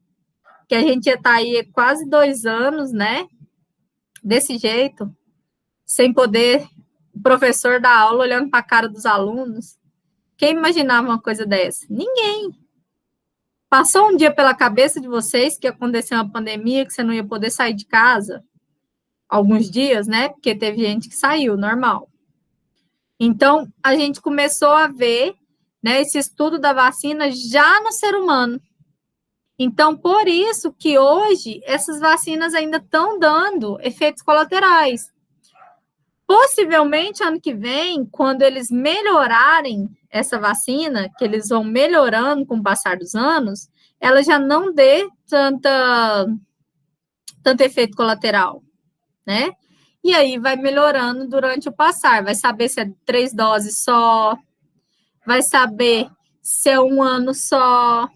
que a gente ia estar aí quase 2 anos, né? Desse jeito, sem poder o professor dar aula olhando para a cara dos alunos. Quem imaginava uma coisa dessa? Ninguém. Passou um dia pela cabeça de vocês que ia acontecer uma pandemia, que você não ia poder sair de casa? Alguns dias, né? Porque teve gente que saiu, normal. Então, a gente começou a ver, né, esse estudo da vacina já no ser humano. Então, por isso que hoje essas vacinas ainda estão dando efeitos colaterais. Possivelmente, ano que vem, quando eles melhorarem essa vacina, que eles vão melhorando com o passar dos anos, ela já não dê tanto efeito colateral, né? E aí vai melhorando durante o passar, vai saber se é 3 doses só, vai saber se é 1 ano só,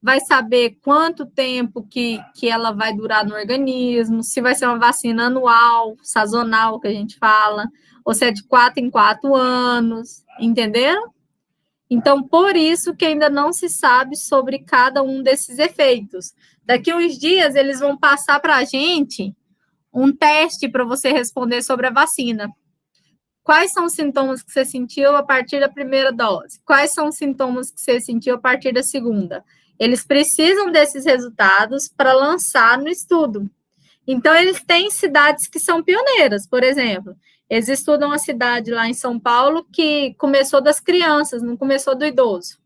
vai saber quanto tempo que ela vai durar no organismo, se vai ser uma vacina anual, sazonal, que a gente fala, ou se é de 4 em 4 anos, entenderam? Então, por isso que ainda não se sabe sobre cada um desses efeitos. Daqui a uns dias, eles vão passar para a gente um teste para você responder sobre a vacina. Quais são os sintomas que você sentiu a partir da primeira dose? Quais são os sintomas que você sentiu a partir da segunda? Eles precisam desses resultados para lançar no estudo. Então, eles têm cidades que são pioneiras, por exemplo. Eles estudam uma cidade lá em São Paulo que começou das crianças, não começou do idoso.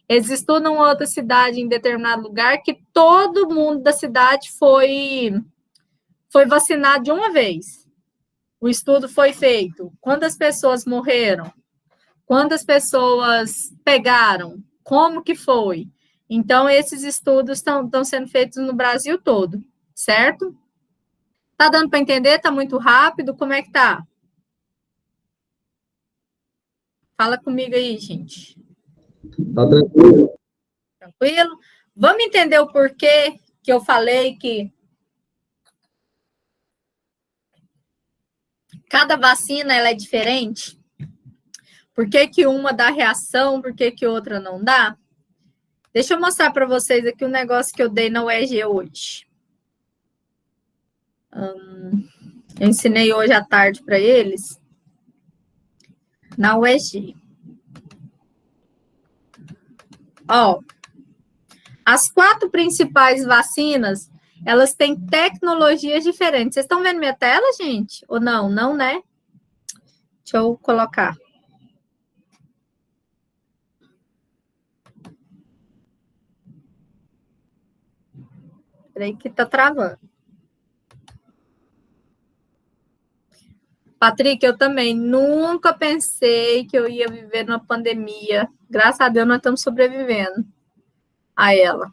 Eles estudam outra cidade em determinado lugar que todo mundo da cidade foi vacinado de uma vez. O estudo foi feito. Quantas pessoas morreram? Quantas pessoas pegaram? Como que foi? Então, esses estudos estão sendo feitos no Brasil todo, certo? Tá dando para entender? Tá muito rápido? Como é que tá? Fala comigo aí, gente. Tá tranquilo? Tranquilo? Vamos entender o porquê que eu falei que cada vacina ela é diferente? Por que que uma dá reação, por que que outra não dá? Deixa eu mostrar para vocês aqui um negócio que eu dei na UEG hoje. Eu ensinei hoje à tarde para eles, na UEG. Ó, as 4 principais vacinas, elas têm tecnologias diferentes. Vocês estão vendo minha tela, gente? Ou não? Não, né? Deixa eu colocar. Peraí que tá travando. Patrick, eu também nunca pensei que eu ia viver numa pandemia. Graças a Deus, nós estamos sobrevivendo a ela.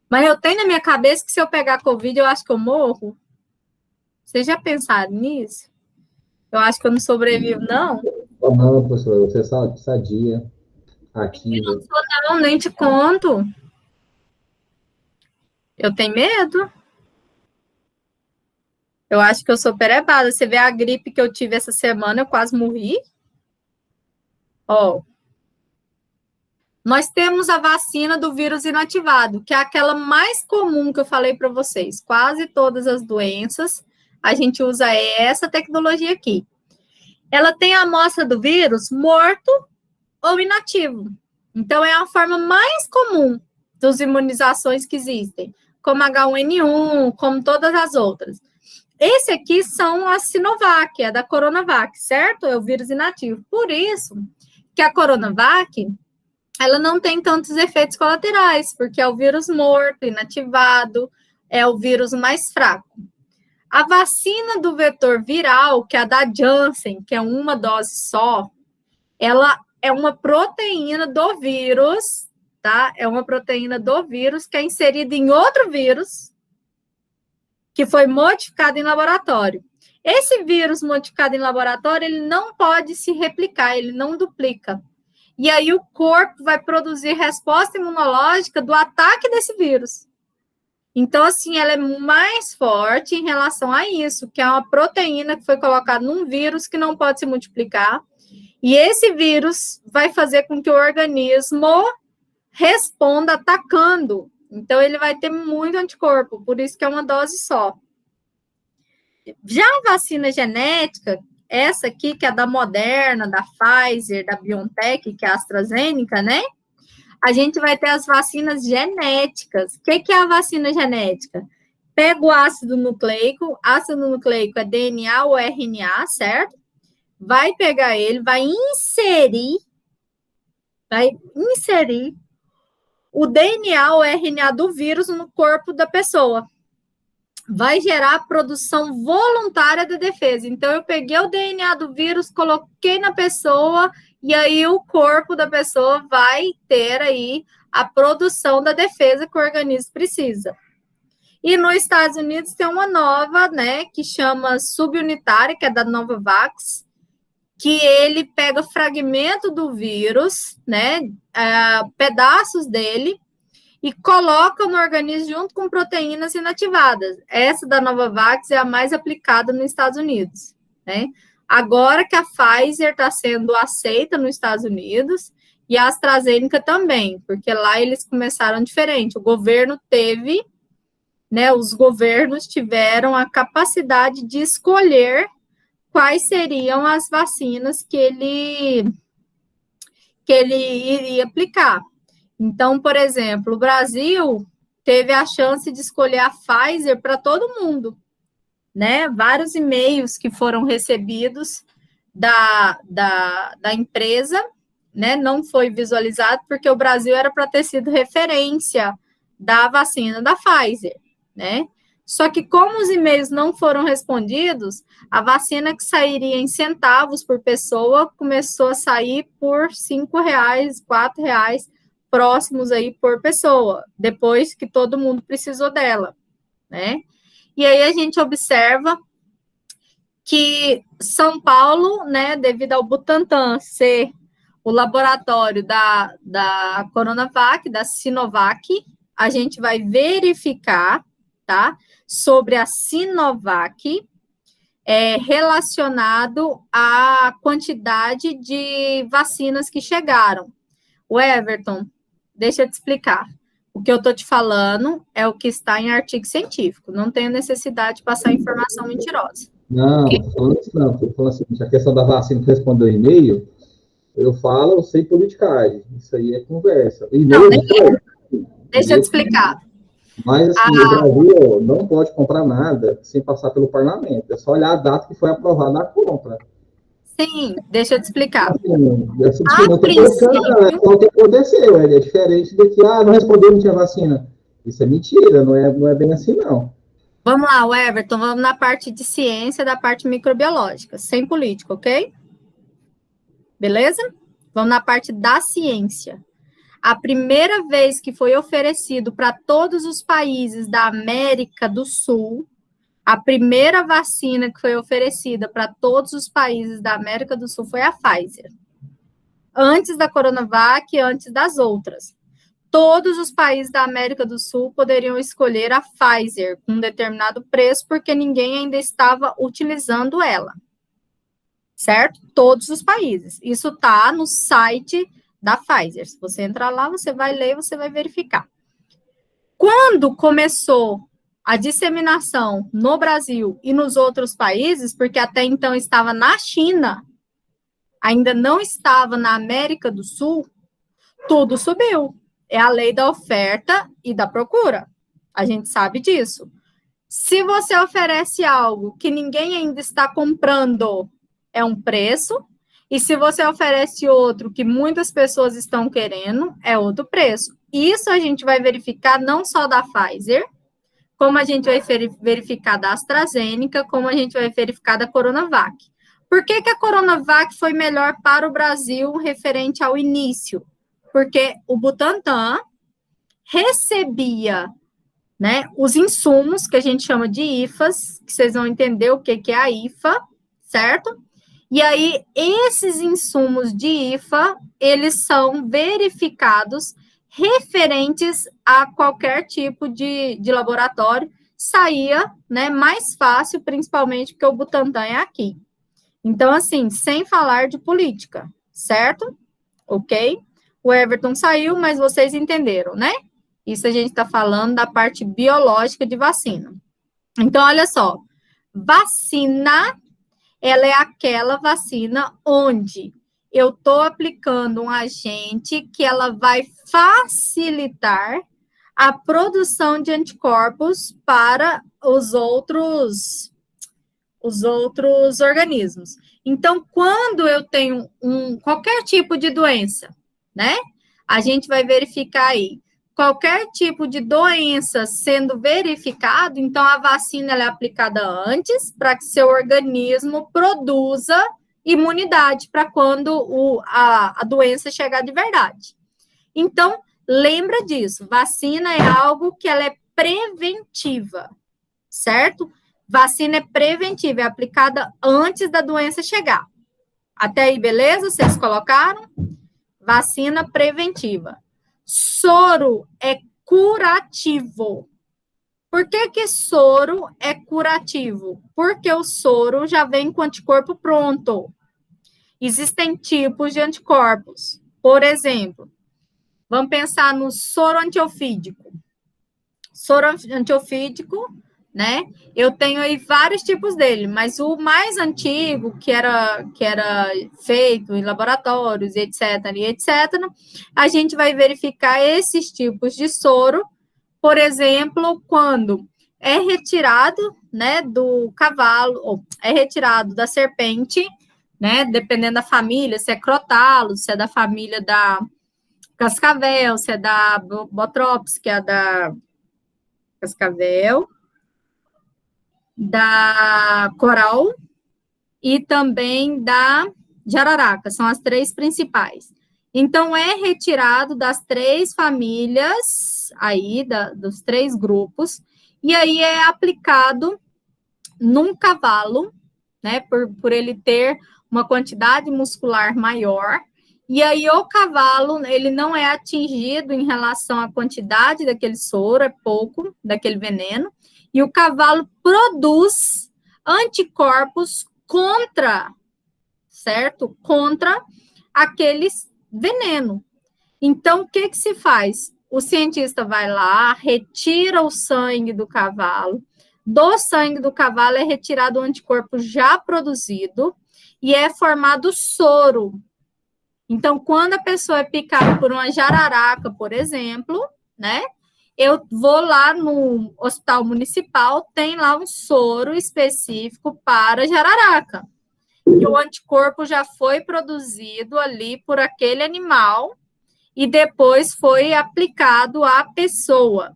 Mas eu tenho na minha cabeça que se eu pegar Covid, eu acho que eu morro. Vocês já pensaram nisso? Eu acho que eu não sobrevivo, não. Não, professor, você é sadia, ativa. Não, nem te conto. Eu tenho medo. Eu acho que eu sou perebada. Você vê a gripe que eu tive essa semana, eu quase morri. Ó. Nós temos a vacina do vírus inativado, que é aquela mais comum que eu falei para vocês. Quase todas as doenças, a gente usa essa tecnologia aqui. Ela tem a amostra do vírus morto ou inativo. Então, é a forma mais comum das imunizações que existem, como H1N1, como todas as outras. Esse aqui são a Sinovac, é da Coronavac, certo? É o vírus inativo. Por isso que a Coronavac, ela não tem tantos efeitos colaterais, porque é o vírus morto, inativado, é o vírus mais fraco. A vacina do vetor viral, que é a da Janssen, que é uma dose só, ela é uma proteína do vírus, tá? É uma proteína do vírus que é inserida em outro vírus, que foi modificado em laboratório. Esse vírus modificado em laboratório, ele não pode se replicar, ele não duplica. E aí o corpo vai produzir resposta imunológica do ataque desse vírus. Então, assim, ela é mais forte em relação a isso, que é uma proteína que foi colocada num vírus que não pode se multiplicar. E esse vírus vai fazer com que o organismo responda atacando. Então, ele vai ter muito anticorpo, por isso que é uma dose só. Já a vacina genética, essa aqui, que é da Moderna, da Pfizer, da BioNTech, que é a AstraZeneca, né? A gente vai ter as vacinas genéticas. O que é a vacina genética? Pega o ácido nucleico é DNA ou RNA, certo? Vai pegar ele, vai inserir o DNA ou RNA do vírus no corpo da pessoa. Vai gerar a produção voluntária da defesa. Então, eu peguei o DNA do vírus, coloquei na pessoa, e aí o corpo da pessoa vai ter aí a produção da defesa que o organismo precisa. E nos Estados Unidos tem uma nova, né, que chama subunitária, que é da Novavax, que ele pega fragmento do vírus, né, pedaços dele, e coloca no organismo junto com proteínas inativadas. Essa da Novavax é a mais aplicada nos Estados Unidos, né? Agora que a Pfizer está sendo aceita nos Estados Unidos e a AstraZeneca também, porque lá eles começaram diferente. O governo teve, né? Os governos tiveram a capacidade de escolher quais seriam as vacinas que ele iria aplicar. Então, por exemplo, o Brasil teve a chance de escolher a Pfizer para todo mundo, né? Vários e-mails que foram recebidos da empresa, né? Não foi visualizado porque o Brasil era para ter sido referência da vacina da Pfizer, né? Só que como os e-mails não foram respondidos, a vacina que sairia em centavos por pessoa começou a sair por R$5, R$4, próximos aí por pessoa, depois que todo mundo precisou dela, né? E aí a gente observa que São Paulo, né, devido ao Butantan ser o laboratório da Coronavac, da Sinovac, a gente vai verificar, tá, sobre a Sinovac, relacionado à quantidade de vacinas que chegaram. O Everton, deixa eu te explicar. O que eu estou te falando é o que está em artigo científico. Não tenho necessidade de passar informação mentirosa. Não, falando isso não. Estou falando assim, a questão da vacina que respondeu e-mail, eu falo sem politicagem. Isso aí é conversa. Não, deixa eu te explicar. Mas, assim, o Brasil não pode comprar nada sem passar pelo parlamento. É só olhar a data que foi aprovada a compra. Sim, deixa eu te explicar. Assim, o que aconteceu, é diferente de que, não respondeu, não tinha vacina. Isso é mentira, não é bem assim, não. Vamos lá, Everton, vamos na parte de ciência, da parte microbiológica, sem política, ok? Beleza? Vamos na parte da ciência. A primeira vez que foi oferecido para todos os países da América do Sul, a primeira vacina que foi oferecida para todos os países da América do Sul foi a Pfizer. Antes da Coronavac, antes das outras. Todos os países da América do Sul poderiam escolher a Pfizer com um determinado preço, porque ninguém ainda estava utilizando ela. Certo? Todos os países. Isso está no site da Pfizer. Se você entrar lá, você vai ler, você vai verificar. Quando começou a disseminação no Brasil e nos outros países, porque até então estava na China, ainda não estava na América do Sul, tudo subiu. É a lei da oferta e da procura. A gente sabe disso. Se você oferece algo que ninguém ainda está comprando, é um preço. E se você oferece outro que muitas pessoas estão querendo, é outro preço. Isso a gente vai verificar não só da Pfizer, como a gente vai verificar da AstraZeneca, como a gente vai verificar da Coronavac. Por que a Coronavac foi melhor para o Brasil referente ao início? Porque o Butantan recebia, né, os insumos, que a gente chama de IFAs, que vocês vão entender o que é a IFA, certo? E aí, esses insumos de IFA, eles são verificados referentes a qualquer tipo de laboratório, saía, né, mais fácil, principalmente porque o Butantan é aqui. Então, assim, sem falar de política, certo? Ok? O Everton saiu, mas vocês entenderam, né? Isso a gente está falando da parte biológica de vacina. Então, olha só, vacina, ela é aquela vacina onde eu estou aplicando um agente que ela vai facilitar a produção de anticorpos para os outros organismos. Então, quando eu tenho qualquer tipo de doença, né? A gente vai verificar aí qualquer tipo de doença sendo verificado, então a vacina ela é aplicada antes para que seu organismo produza imunidade para quando a doença chegar de verdade. Então, lembra disso, vacina é algo que ela é preventiva, certo? Vacina é preventiva, é aplicada antes da doença chegar. Até aí, beleza? Vocês colocaram? Vacina preventiva. Soro é curativo. Por que soro é curativo? Porque o soro já vem com anticorpo pronto. Existem tipos de anticorpos. Por exemplo, vamos pensar no soro antiofídico. Soro antiofídico, né? Eu tenho aí vários tipos dele, mas o mais antigo, que era feito em laboratórios, etc., a gente vai verificar esses tipos de soro, por exemplo, quando é retirado, né, do cavalo, ou é retirado da serpente, né, dependendo da família, se é crotalo, se é da família da cascavel, se é da botrops, que é da cascavel, da coral e também da jararaca, são as 3 principais. Então, é retirado das 3 famílias, aí, dos 3 grupos, e aí é aplicado num cavalo, né, por ele ter uma quantidade muscular maior, e aí o cavalo, ele não é atingido em relação à quantidade daquele soro, é pouco daquele veneno, e o cavalo produz anticorpos contra, certo? Contra aqueles veneno. Então, o que se faz? O cientista vai lá, retira o sangue do cavalo, do sangue do cavalo é retirado o anticorpo já produzido e é formado soro. Então, quando a pessoa é picada por uma jararaca, por exemplo, né? Eu vou lá no hospital municipal, tem lá um soro específico para jararaca. E o anticorpo já foi produzido ali por aquele animal e depois foi aplicado à pessoa.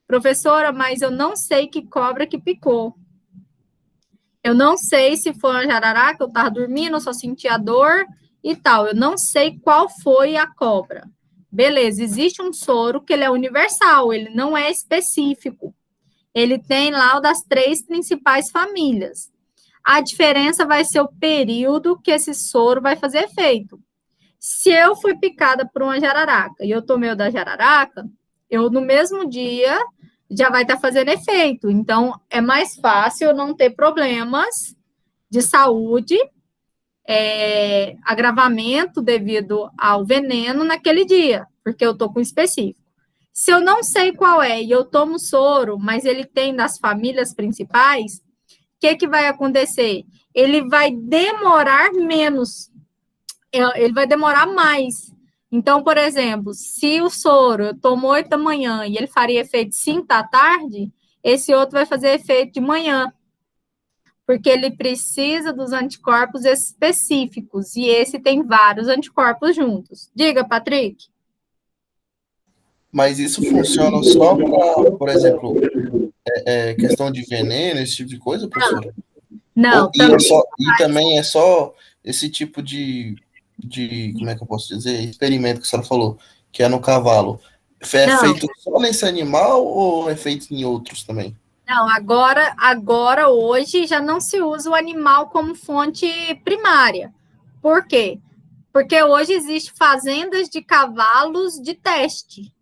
Professora, mas eu não sei que cobra que picou. Eu não sei se foi uma jararaca, eu estava dormindo, eu só sentia dor e tal. Eu não sei qual foi a cobra. Beleza, existe um soro que ele é universal, ele não é específico. Ele tem lá o das 3 principais famílias. A diferença vai ser o período que esse soro vai fazer efeito. Se eu fui picada por uma jararaca e eu tomei o da jararaca, eu no mesmo dia já vai estar fazendo efeito. Então, é mais fácil eu não ter problemas de saúde, agravamento devido ao veneno naquele dia, porque eu estou com específico. Se eu não sei qual é e eu tomo soro, mas ele tem das famílias principais, o que vai acontecer? Ele vai demorar menos, ele vai demorar mais. Então, por exemplo, se o soro eu tomo 8 da manhã e ele faria efeito 5 da tarde, esse outro vai fazer efeito de manhã, porque ele precisa dos anticorpos específicos, e esse tem vários anticorpos juntos. Diga, Patrick. Mas isso funciona só para, por exemplo, questão de veneno, esse tipo de coisa, professora? Não. E também é só esse tipo de, como é que eu posso dizer, experimento que a senhora falou, que é no cavalo. É feito só nesse animal ou é feito em outros também? Não, agora hoje já não se usa o animal como fonte primária. Por quê? Porque hoje existem fazendas de cavalos de teste.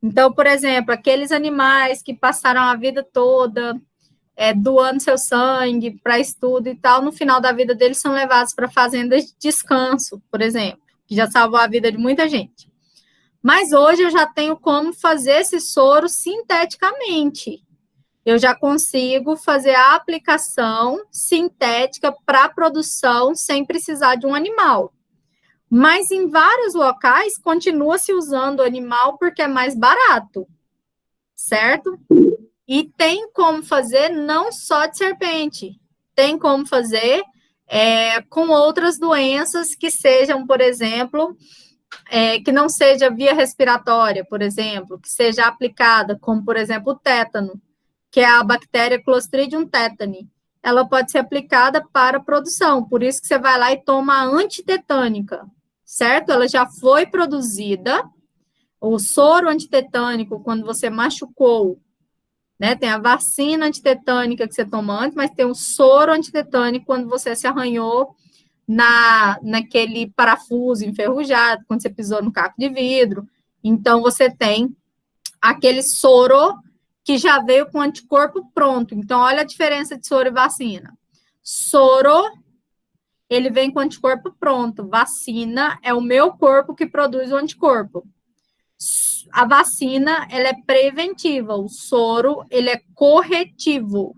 Então, por exemplo, aqueles animais que passaram a vida toda doando seu sangue para estudo e tal, no final da vida deles são levados para fazendas de descanso, por exemplo, que já salvou a vida de muita gente. Mas hoje eu já tenho como fazer esse soro sinteticamente. Eu já consigo fazer a aplicação sintética para produção sem precisar de um animal. Mas em vários locais continua se usando o animal porque é mais barato, certo? E tem como fazer não só de serpente, tem como fazer com outras doenças que sejam, por exemplo, que não seja via respiratória, por exemplo, que seja aplicada, como, por exemplo, o tétano, que é a bactéria Clostridium tetani. Ela pode ser aplicada para produção, por isso que você vai lá e toma a antitetânica, certo? Ela já foi produzida, o soro antitetânico, quando você machucou, né? Tem a vacina antitetânica que você toma antes, mas tem o soro antitetânico quando você se arranhou naquele parafuso enferrujado, quando você pisou no caco de vidro. Então, você tem aquele soro que já veio com anticorpo pronto. Então, olha a diferença de soro e vacina. Soro, ele vem com anticorpo pronto. Vacina é o meu corpo que produz o anticorpo. A vacina, ela é preventiva. O soro, ele é corretivo.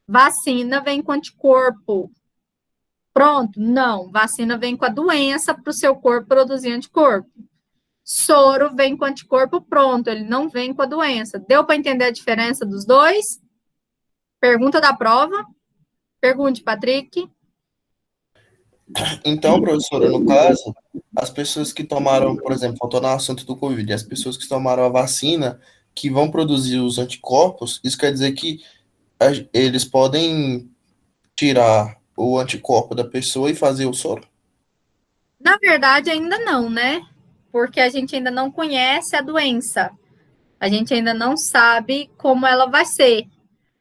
Vacina vem com anticorpo pronto? Não. Vacina vem com a doença para o seu corpo produzir anticorpo. Soro vem com anticorpo pronto, ele não vem com a doença. Deu para entender a diferença dos dois? Pergunta da prova? Pergunte, Patrick. Então, professora, no caso, as pessoas que tomaram, por exemplo, faltou no assunto do Covid, as pessoas que tomaram a vacina, que vão produzir os anticorpos, isso quer dizer que eles podem tirar o anticorpo da pessoa e fazer o soro? Na verdade, ainda não, né? Porque a gente ainda não conhece a doença. A gente ainda não sabe como ela vai ser.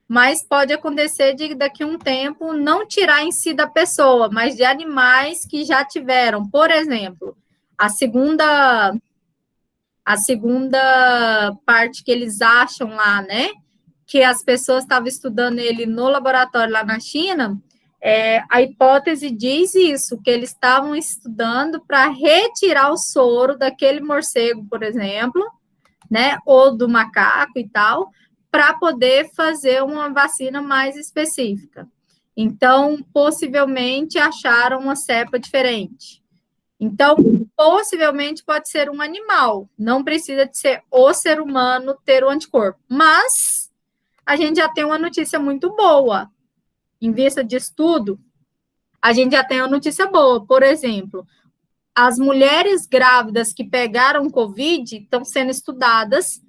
Mas pode acontecer de daqui a um tempo não tirar em si da pessoa, mas de animais que já tiveram. Por exemplo, a segunda parte que eles acham lá, né? Que as pessoas estavam estudando ele no laboratório lá na China, a hipótese diz isso, que eles estavam estudando para retirar o soro daquele morcego, por exemplo, né? Ou do macaco e tal, para poder fazer uma vacina mais específica. Então, possivelmente acharam uma cepa diferente. Então, possivelmente pode ser um animal, não precisa de ser o ser humano ter o anticorpo. Mas a gente já tem uma notícia muito boa. Em vista de estudo, a gente já tem uma notícia boa. Por exemplo, as mulheres grávidas que pegaram Covid estão sendo estudadas,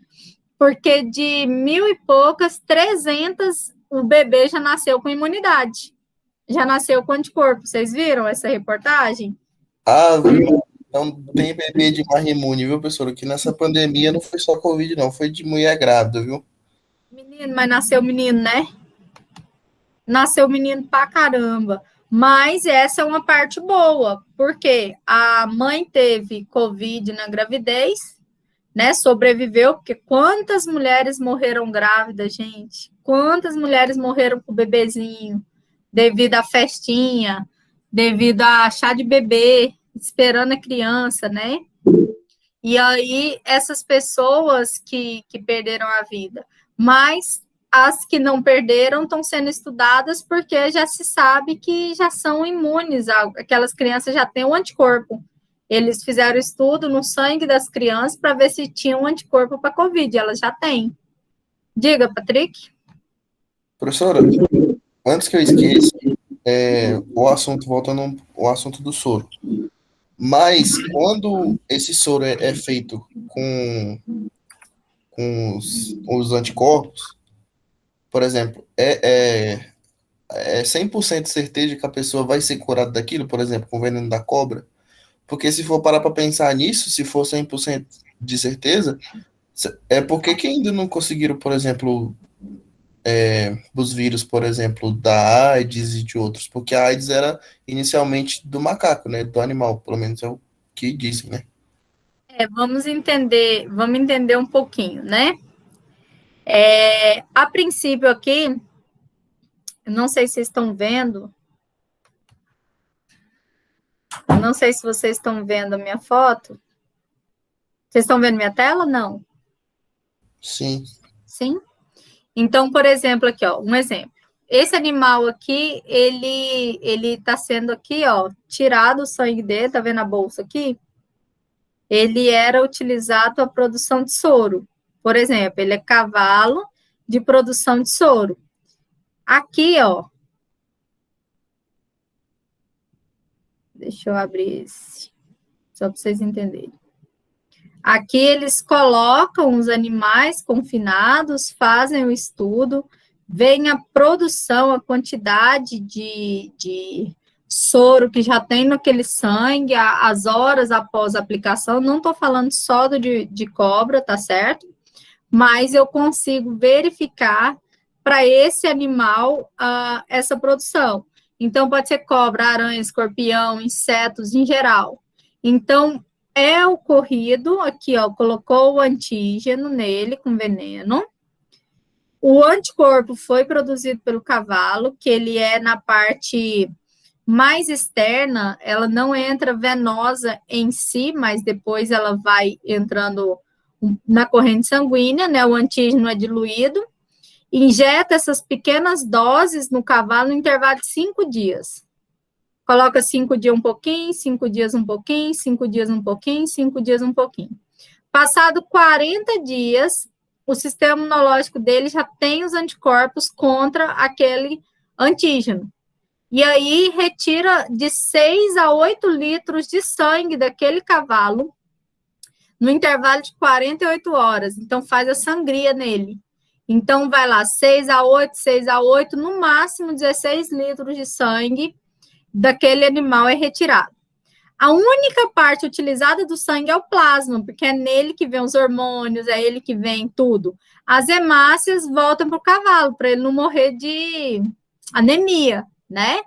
porque de 1.000 e poucas, 300, o bebê já nasceu com imunidade. Já nasceu com anticorpo. Vocês viram essa reportagem? Ah, viu? Então tem bebê de mais imune, viu, professor? Que nessa pandemia não foi só Covid, não, foi de mulher grávida, viu? Menino, mas nasceu menino, né? Nasceu menino pra caramba. Mas essa é uma parte boa, porque a mãe teve Covid na gravidez, né? Sobreviveu, porque quantas mulheres morreram grávidas, gente? Quantas mulheres morreram com o bebezinho, devido à festinha, devido a chá de bebê, esperando a criança, né? E aí, essas pessoas que perderam a vida. Mas as que não perderam estão sendo estudadas porque já se sabe que já são imunes, aquelas crianças já têm um anticorpo. Eles fizeram estudo no sangue das crianças para ver se tinham um anticorpo para Covid, elas já têm. Diga, Patrick. Professora, antes que eu esqueça, o assunto, voltando ao assunto do soro. Mas quando esse soro é feito com os anticorpos, por exemplo, é 100% certeza que a pessoa vai ser curada daquilo, por exemplo, com o veneno da cobra? Porque se for parar para pensar nisso, se for 100% de certeza, por que ainda não conseguiram, por exemplo, os vírus, por exemplo, da AIDS e de outros? Porque a AIDS era inicialmente do macaco, né? Do animal, pelo menos é o que dizem, né? Vamos entender um pouquinho, né? A princípio aqui, eu não sei se vocês estão vendo, não sei se vocês estão vendo a minha foto. Vocês estão vendo minha tela? Não. Sim. Sim? Então, por exemplo, aqui, ó, um exemplo. Esse animal aqui, ele tá sendo aqui, ó, tirado o sangue dele, tá vendo a bolsa aqui? Ele era utilizado para produção de soro. Por exemplo, ele é cavalo de produção de soro. Aqui, ó. Deixa eu abrir esse, só para vocês entenderem. Aqui eles colocam os animais confinados, fazem o estudo, veem a produção, a quantidade de soro que já tem naquele sangue, as horas após a aplicação. Não estou falando só de cobra, tá certo? Mas eu consigo verificar para esse animal essa produção. Então, pode ser cobra, aranha, escorpião, insetos em geral. Então, é ocorrido, aqui, ó, colocou o antígeno nele com veneno. O anticorpo foi produzido pelo cavalo, que ele é na parte mais externa, ela não entra venosa em si, mas depois ela vai entrando na corrente sanguínea, né? O antígeno é diluído. Injeta essas pequenas doses no cavalo no intervalo de 5 dias. Coloca 5 dias um pouquinho, 5 dias um pouquinho, 5 dias um pouquinho, 5 dias um pouquinho. Passado 40 dias, o sistema imunológico dele já tem os anticorpos contra aquele antígeno. E aí retira de 6 a 8 litros de sangue daquele cavalo no intervalo de 48 horas. Então faz a sangria nele. Então, vai lá, 6 a 8, 6 a 8, no máximo 16 litros de sangue daquele animal é retirado. A única parte utilizada do sangue é o plasma, porque é nele que vem os hormônios, é ele que vem tudo. As hemácias voltam para o cavalo, para ele não morrer de anemia, né?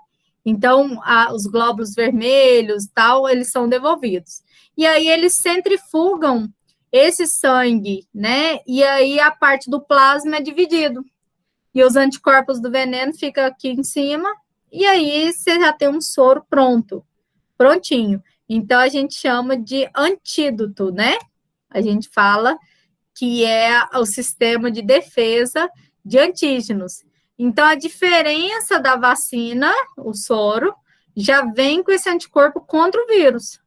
Então, os glóbulos vermelhos, tal, eles são devolvidos. E aí, eles centrifugam esse sangue, né? E aí, a parte do plasma é dividido. E os anticorpos do veneno ficam aqui em cima, e aí você já tem um soro prontinho. Então, a gente chama de antídoto, né? A gente fala que é o sistema de defesa de antígenos. Então, a diferença da vacina, o soro, já vem com esse anticorpo contra o vírus,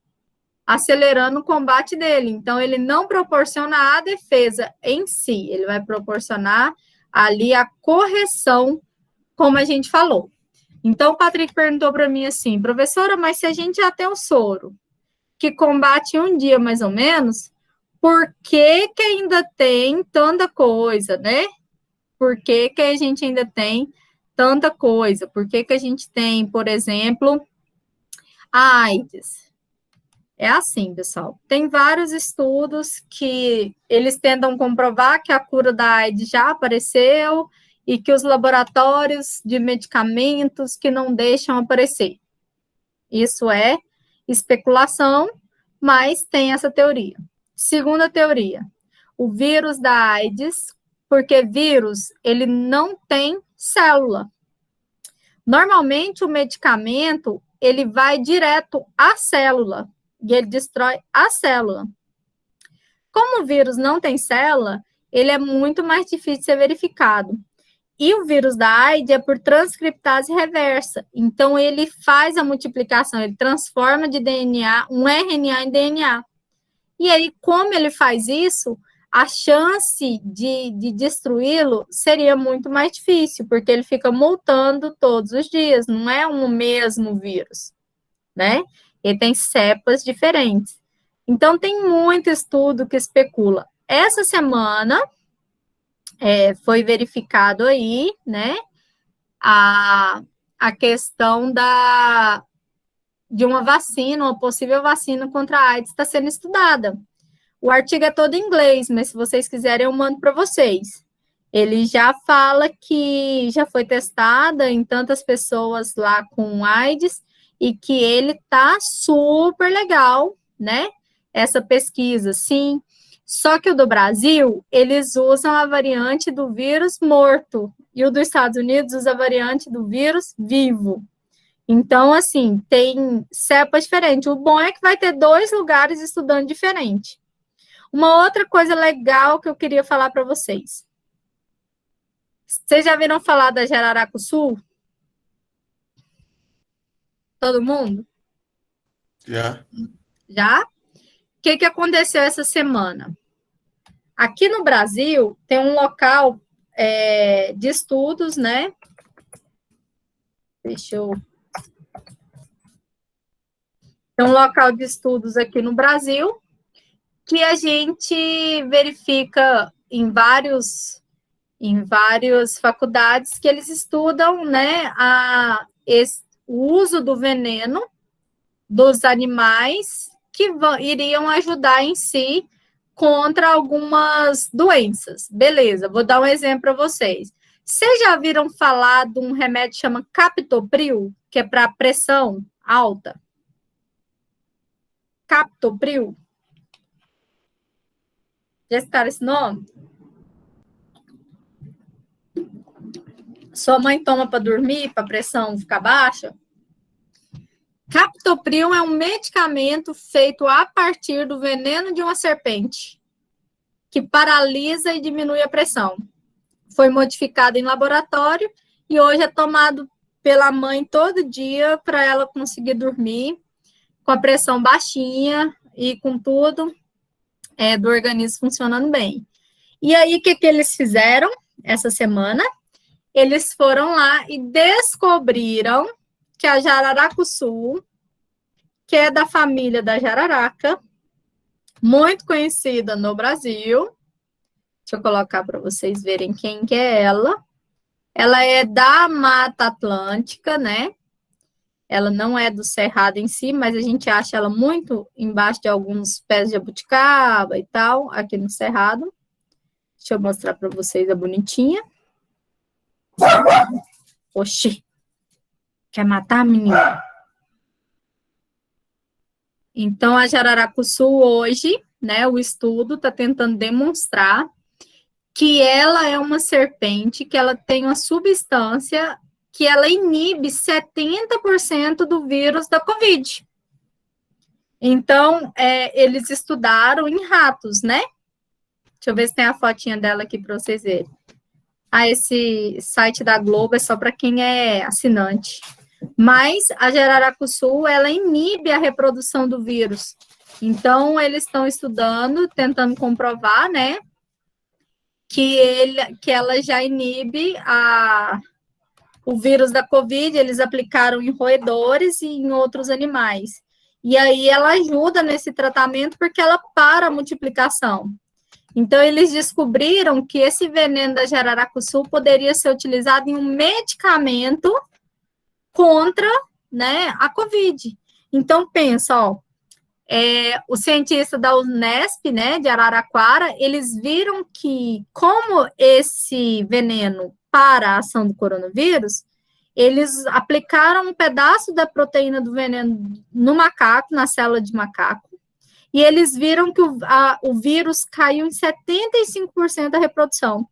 acelerando o combate dele. Então, ele não proporciona a defesa em si, ele vai proporcionar ali a correção, como a gente falou. Então, o Patrick perguntou para mim assim, professora, mas se a gente já tem um soro que combate em um dia mais ou menos, por que ainda tem tanta coisa, né? Por que a gente ainda tem tanta coisa? Por que a gente tem, por exemplo, a AIDS? É assim, pessoal, tem vários estudos que eles tentam comprovar que a cura da AIDS já apareceu e que os laboratórios de medicamentos que não deixam aparecer. Isso é especulação, mas tem essa teoria. Segunda teoria, o vírus da AIDS, porque vírus, ele não tem célula. Normalmente, o medicamento, ele vai direto à célula, e ele destrói a célula. Como o vírus não tem célula, ele é muito mais difícil de ser verificado. E o vírus da AIDS é por transcriptase reversa. Então, ele faz a multiplicação, ele transforma de DNA, um RNA em DNA. E aí, como ele faz isso, a chance de destruí-lo seria muito mais difícil, porque ele fica mutando todos os dias, não é um mesmo vírus, né? Ele tem cepas diferentes. Então, tem muito estudo que especula. Essa semana, foi verificado aí, né, a questão de uma vacina, uma possível vacina contra a AIDS está sendo estudada. O artigo é todo em inglês, mas se vocês quiserem, eu mando para vocês. Ele já fala que já foi testada em tantas pessoas lá com AIDS e que ele tá super legal, né? Essa pesquisa, sim. Só que o do Brasil, eles usam a variante do vírus morto e o dos Estados Unidos usa a variante do vírus vivo. Então, assim, tem cepas diferentes. O bom é que vai ter 2 lugares estudando diferente. Uma outra coisa legal que eu queria falar para vocês. Vocês já viram falar da Jararacuçu? Todo mundo? Já. Já? O que aconteceu essa semana? Aqui no Brasil, tem um local de estudos, né? Tem um local de estudos aqui no Brasil que a gente verifica em várias faculdades que eles estudam, né, o uso do veneno dos animais que iriam ajudar em si contra algumas doenças. Beleza, vou dar um exemplo para vocês. Vocês já viram falar de um remédio que chama Captopril, que é para pressão alta? Captopril? Já escutaram esse nome? Sua mãe toma para dormir, para a pressão ficar baixa? Captopril é um medicamento feito a partir do veneno de uma serpente, que paralisa e diminui a pressão. Foi modificado em laboratório e hoje é tomado pela mãe todo dia para ela conseguir dormir com a pressão baixinha e com tudo do organismo funcionando bem. E aí, o que eles fizeram essa semana? Eles foram lá e descobriram que a Jararacuçu, que é da família da jararaca, muito conhecida no Brasil, Deixa eu colocar para vocês verem quem que é ela. Ela é da Mata Atlântica, né? Ela não é do Cerrado em si, mas a gente acha ela muito embaixo de alguns pés de jabuticaba e tal, aqui no Cerrado. Deixa eu mostrar para vocês a bonitinha. Oxi! Quer matar, menina? Então, a jararacuçu hoje, né, o estudo está tentando demonstrar que ela é uma serpente, que ela tem uma substância que ela inibe 70% do vírus da Covid. Então, eles estudaram em ratos, né? Deixa eu ver se tem a fotinha dela aqui para vocês verem. Esse site da Globo é só para quem é assinante. Mas a jararacuçu, ela inibe a reprodução do vírus. Então, eles estão estudando, tentando comprovar, né, que ela já inibe o vírus da Covid. Eles aplicaram em roedores e em outros animais. E aí ela ajuda nesse tratamento porque ela para a multiplicação. Então, eles descobriram que esse veneno da jararacuçu poderia ser utilizado em um medicamento contra, né, a Covid. Então, pensa, ó, o cientista da Unesp, né, de Araraquara, eles viram que, como esse veneno para a ação do coronavírus, eles aplicaram um pedaço da proteína do veneno no macaco, na célula de macaco, e eles viram que o vírus caiu em 75% da reprodução.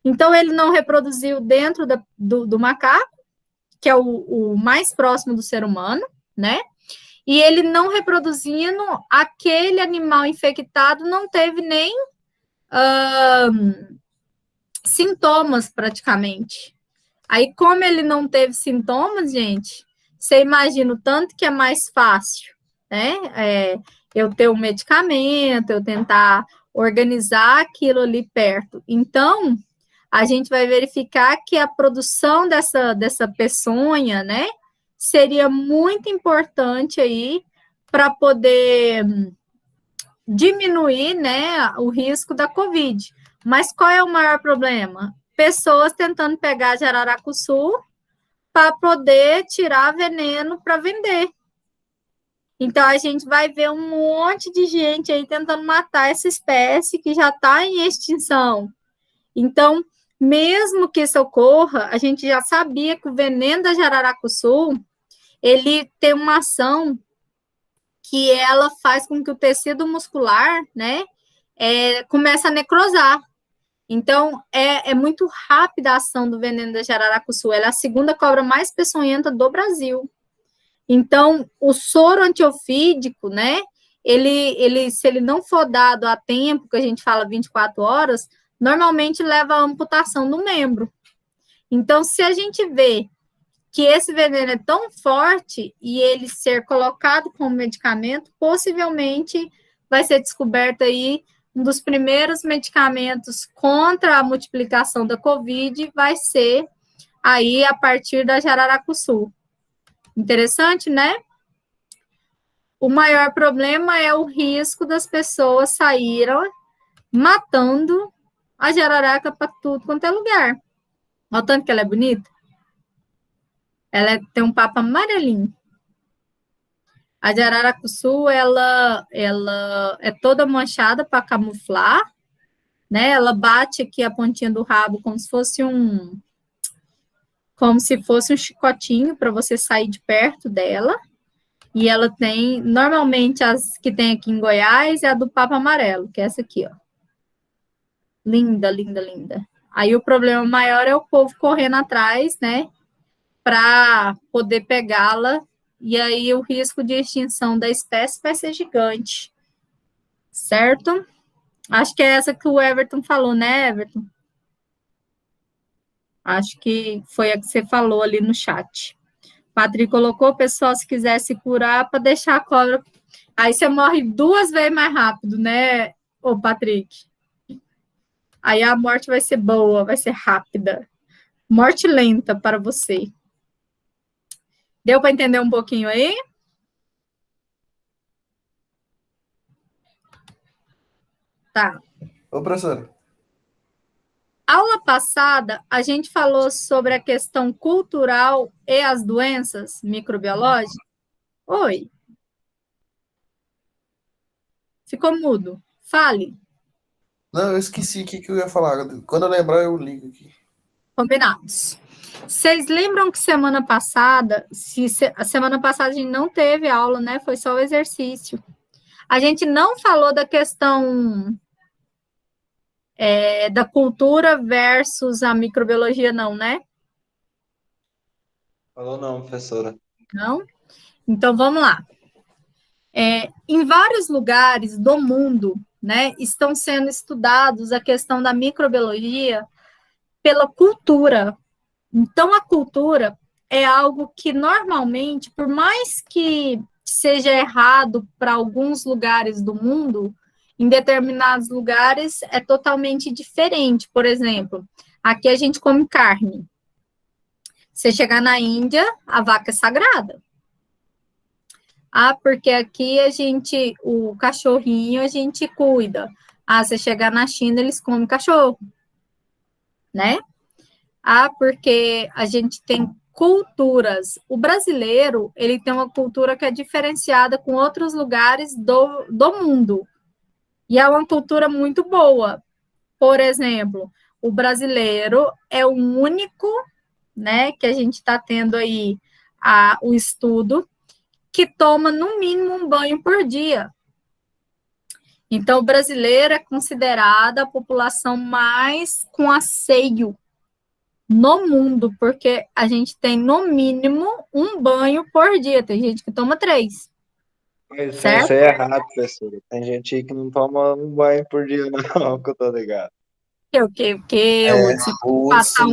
Então, ele não reproduziu dentro do macaco, que é o mais próximo do ser humano, né? E ele não reproduzindo, aquele animal infectado não teve nem sintomas, praticamente. Aí, como ele não teve sintomas, gente, você imagina o tanto que é mais fácil, né? Eu ter um medicamento, eu tentar organizar aquilo ali perto. Então, a gente vai verificar que a produção dessa peçonha, né, seria muito importante aí para poder diminuir, né, o risco da Covid. Mas qual é o maior problema? Pessoas tentando pegar a jararacuçu para poder tirar veneno para vender. Então, a gente vai ver um monte de gente aí tentando matar essa espécie que já está em extinção. Então, mesmo que isso ocorra, a gente já sabia que o veneno da jararacuçu, ele tem uma ação que ela faz com que o tecido muscular, né, comece a necrosar. Então, é muito rápida a ação do veneno da jararacuçu. Ela é a segunda cobra mais peçonhenta do Brasil. Então, o soro antiofídico, né, se ele não for dado a tempo, que a gente fala 24 horas, normalmente leva à amputação do membro. Então, se a gente vê que esse veneno é tão forte e ele ser colocado como medicamento, possivelmente vai ser descoberto aí um dos primeiros medicamentos contra a multiplicação da Covid, vai ser aí a partir da jararacuçu. Interessante, né? O maior problema é o risco das pessoas saírem matando a jararaca para tudo quanto é lugar. Olha o tanto que ela é bonita. Ela tem um papo amarelinho. A jararacuçu, ela é toda manchada para camuflar, né? Ela bate aqui a pontinha do rabo como se fosse um chicotinho para você sair de perto dela. E ela tem, normalmente as que tem aqui em Goiás é a do papo amarelo, que é essa aqui, ó. Linda, linda, linda. Aí o problema maior é o povo correndo atrás, né, para poder pegá-la, e aí o risco de extinção da espécie vai ser gigante, certo? Acho que é essa que o Everton falou, né, Everton? Acho que foi a que você falou ali no chat. Patrick colocou, pessoal, se quiser se curar, para deixar a cobra. Aí você morre 2 vezes mais rápido, né, ô Patrick? Aí a morte vai ser boa, vai ser rápida. Morte lenta para você. Deu para entender um pouquinho aí? Tá. Ô, professor. Aula passada, a gente falou sobre a questão cultural e as doenças microbiológicas. Oi, ficou mudo. Fale. Não, eu esqueci o que eu ia falar. Quando eu lembrar, eu ligo aqui. Combinados. Vocês lembram que semana passada, a semana passada a gente não teve aula, né? Foi só o exercício. A gente não falou da questão da cultura versus a microbiologia, não, né? Falou não, professora. Não? Então, vamos lá. Em vários lugares do mundo, né, estão sendo estudados a questão da microbiologia pela cultura. Então, a cultura é algo que, normalmente, por mais que seja errado para alguns lugares do mundo, em determinados lugares é totalmente diferente. Por exemplo, aqui a gente come carne. Você chegar na Índia, a vaca é sagrada. Ah, porque aqui o cachorrinho a gente cuida. Ah, você chegar na China, eles comem cachorro, né? Ah, porque a gente tem culturas. O brasileiro, ele tem uma cultura que é diferenciada com outros lugares do mundo. E é uma cultura muito boa. Por exemplo, o brasileiro é o único, né, que a gente está tendo aí o estudo, que toma no mínimo um banho por dia. Então, o brasileiro é considerada a população mais com asseio no mundo, porque a gente tem no mínimo um banho por dia. Tem gente que toma 3. Mas Certo? isso aí é errado, professora. Tem gente aí que não toma um banho por dia, não, que eu tô ligado. Porque se O passar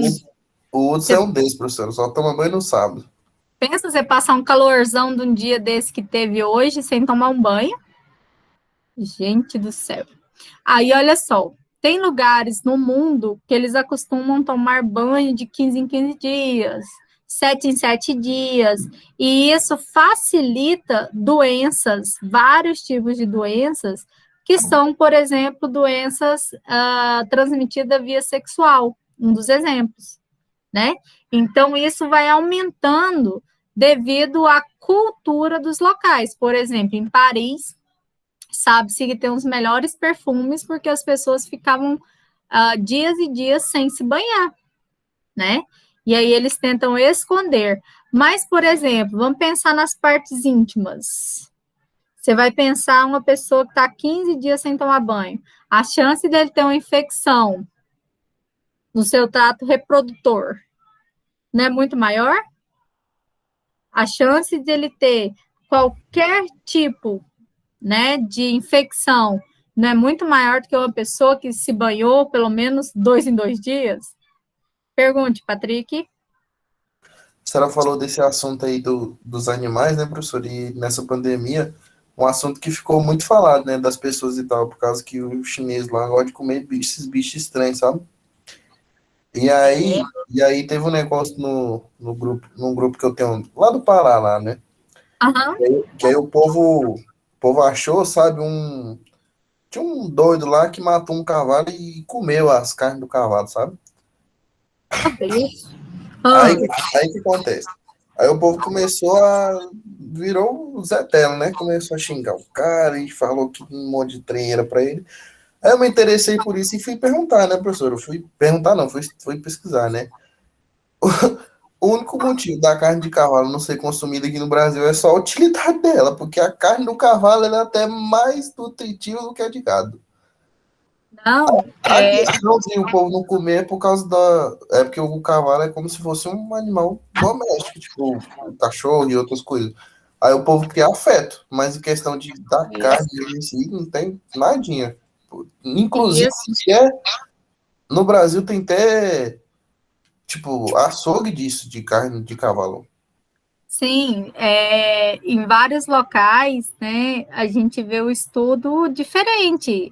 Hudson é um desses, professor. Só toma banho no sábado. pensa você passar um calorzão de um dia desse que teve hoje sem tomar um banho. Gente do céu. Aí, olha só, tem lugares no mundo que eles acostumam tomar banho de 15 em 15 dias, 7 em 7 dias, e isso facilita doenças, vários tipos de doenças, que são, por exemplo, doenças transmitidas via sexual, um dos exemplos, né? Então, isso vai aumentando devido à cultura dos locais. Por exemplo, em Paris, sabe-se que tem os melhores perfumes porque as pessoas ficavam dias e dias sem se banhar, né? E aí eles tentam esconder. Mas, por exemplo, vamos pensar nas partes íntimas. Você vai pensar uma pessoa que está 15 dias sem tomar banho. A chance dele ter uma infecção no seu trato reprodutor não é muito maior? A chance dele ter qualquer tipo, né, de infecção não é muito maior do que uma pessoa que se banhou pelo menos 2 em 2 dias? Pergunte, Patrick. A senhora falou desse assunto aí dos animais, né, professor? E nessa pandemia, um assunto que ficou muito falado, né, das pessoas e tal, por causa que o chinês lá gosta de comer esses bichos estranhos, sabe? E aí teve um negócio num grupo que eu tenho lá do Pará, lá, né? Aham. Que aí o povo achou, sabe, tinha um doido lá que matou um cavalo e comeu as carnes do cavalo, sabe? Meu Deus. Aí o que acontece? Aí o povo virou o Zé Telo, né? Começou a xingar o cara e falou que um monte de trem era pra ele. Aí eu me interessei por isso e fui perguntar, né, professor? Eu fui perguntar, não, fui pesquisar, né? O único motivo da carne de cavalo não ser consumida aqui no Brasil é só a utilidade dela, porque a carne do cavalo ela é até mais nutritiva do que a de gado. Não, A questão de o povo não comer é por causa da. É porque o cavalo é como se fosse um animal doméstico, tipo o cachorro e outras coisas. Aí o povo cria afeto, mas em questão da carne em si, não tem nadinha. Inclusive, no Brasil tem até, tipo, açougue disso, de carne de cavalo. sim, em vários locais, né, a gente vê o estudo diferente.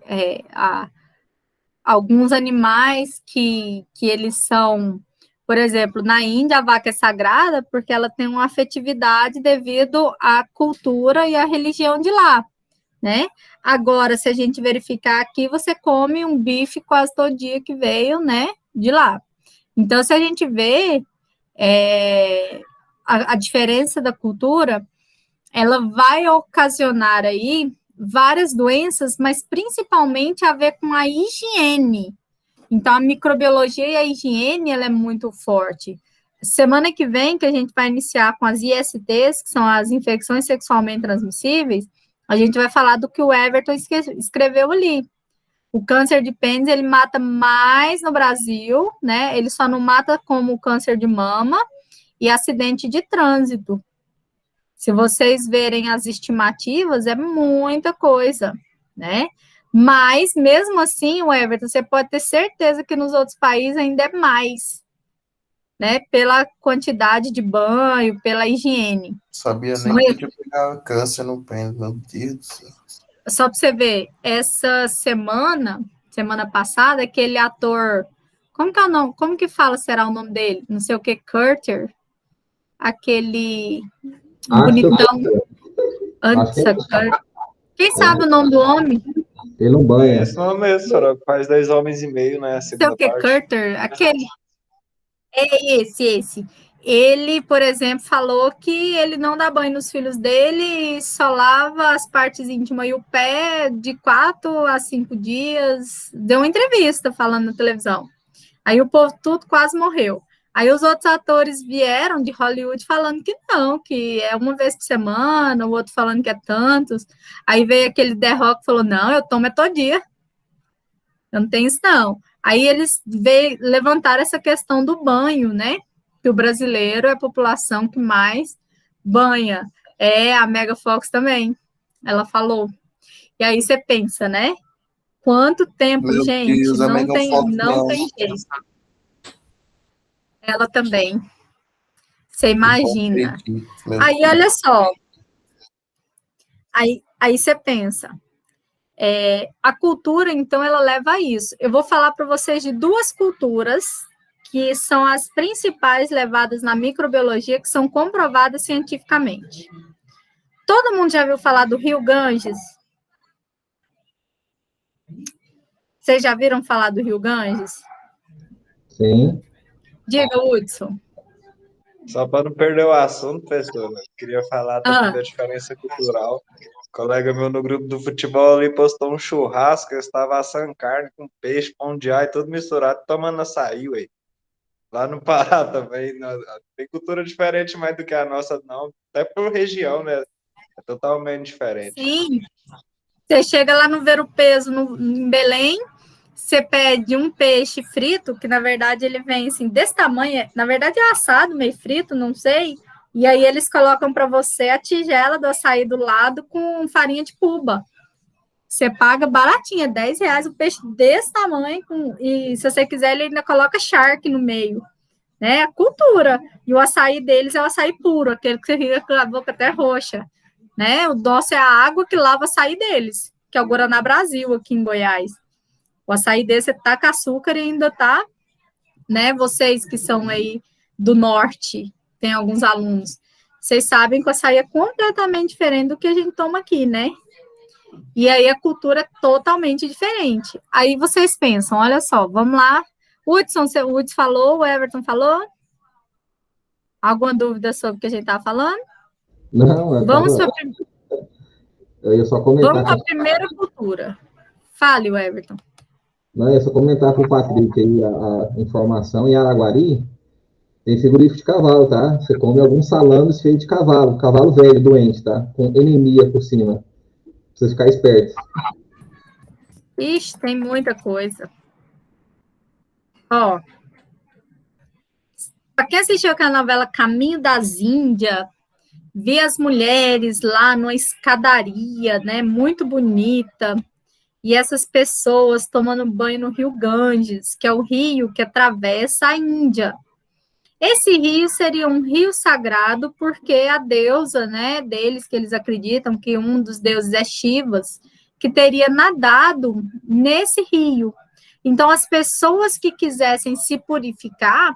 Alguns animais que eles são, por exemplo, na Índia, a vaca é sagrada porque ela tem uma afetividade devido à cultura e à religião de lá. né? Agora, se a gente verificar aqui, você come um bife quase todo dia que veio, né, de lá. Então, se a gente vê a diferença da cultura, ela vai ocasionar aí várias doenças, mas principalmente a ver com a higiene. Então, a microbiologia e a higiene, ela é muito forte. Semana que vem, que a gente vai iniciar com as ISTs, que são as infecções sexualmente transmissíveis, a gente vai falar do que o Everton escreveu ali. O câncer de pênis, ele mata mais no Brasil, né? Ele só não mata como o câncer de mama e acidente de trânsito. Se vocês verem as estimativas, é muita coisa, né? Mas, mesmo assim, o Everton, você pode ter certeza que nos outros países ainda é mais, né? Pela quantidade de banho, pela higiene. Sabia nem que podia pegar câncer no pênis, meu Deus do céu. Só para você ver, essa semana passada, aquele ator, como que é o nome? Como que fala, será o nome dele? Não sei o que, Carter, aquele bonitão. Quem sabe o nome do homem? Ele não banha. Esse nome mesmo, senhora. Faz 2 homens e meio, né? Não sei o que, Carter, aquele. É esse. Ele, por exemplo, falou que ele não dá banho nos filhos dele e só lava as partes íntimas e o pé de 4 a 5 dias. Deu uma entrevista falando na televisão. Aí o povo tudo quase morreu. Aí os outros atores vieram de Hollywood falando que não, que é uma vez por semana, o outro falando que é tantos. Aí veio aquele The Rock e falou, não, eu tomo todo dia. Eu não tenho isso, não. Aí eles levantaram essa questão do banho, né? Que o brasileiro é a população que mais banha. A Mega Fox também, ela falou. E aí você pensa, né? Quanto tempo, Meu gente, Deus, não tem jeito. Ela também. Você imagina. Aí, olha só. Aí você pensa. A cultura, então, ela leva a isso. Eu vou falar para vocês de 2 culturas que são as principais levadas na microbiologia, que são comprovadas cientificamente. Todo mundo já viu falar do Rio Ganges? Vocês já viram falar do Rio Ganges? Sim. Diga, Hudson. Só para não perder o assunto, professor, eu queria falar também da diferença cultural. Um colega meu no grupo do futebol ali postou um churrasco, eu estava assando carne com peixe, pão de alho, tudo misturado, tomando açaí, ué. Lá no Pará também, tem cultura diferente mais do que a nossa, não. Até por região, né? É totalmente diferente. Sim. Você chega lá no Ver o Peso, em Belém, você pede um peixe frito, que na verdade ele vem assim, desse tamanho, na verdade é assado, meio frito, não sei, e aí eles colocam para você a tigela do açaí do lado com farinha de puba. Você paga baratinho, R$10 o peixe desse tamanho, e se você quiser ele ainda coloca charque no meio, né? A cultura. E o açaí deles é o açaí puro, aquele que você fica com a boca até roxa, né? O doce é a água que lava o açaí deles, que é o Guaraná Brasil aqui em Goiás. O açaí desse você tá com açúcar e ainda tá, né? Vocês que são aí do norte, tem alguns alunos, vocês sabem que o açaí é completamente diferente do que a gente toma aqui, né? E aí a cultura é totalmente diferente. Aí vocês pensam, olha só, vamos lá. O Hudson falou, o Everton falou? Alguma dúvida sobre o que a gente estava falando? Não, eu ia só comentar. Vamos para a primeira cultura. Fale, o Everton. Não, eu ia só comentar com o Patrick aí a informação. Em Araguari, tem frigorífico de cavalo, tá? Você come alguns salames feitos de cavalo velho, doente, tá? Com anemia por cima. Precisa ficar esperto. Ixi, tem muita coisa. Ó, para quem assistiu aquela novela Caminho das Índias, vi as mulheres lá numa escadaria, né, muito bonita, e essas pessoas tomando banho no Rio Ganges, que é o rio que atravessa a Índia. Esse rio seria um rio sagrado porque a deusa, né, deles, que eles acreditam que um dos deuses é Shivas, que teria nadado nesse rio. Então, as pessoas que quisessem se purificar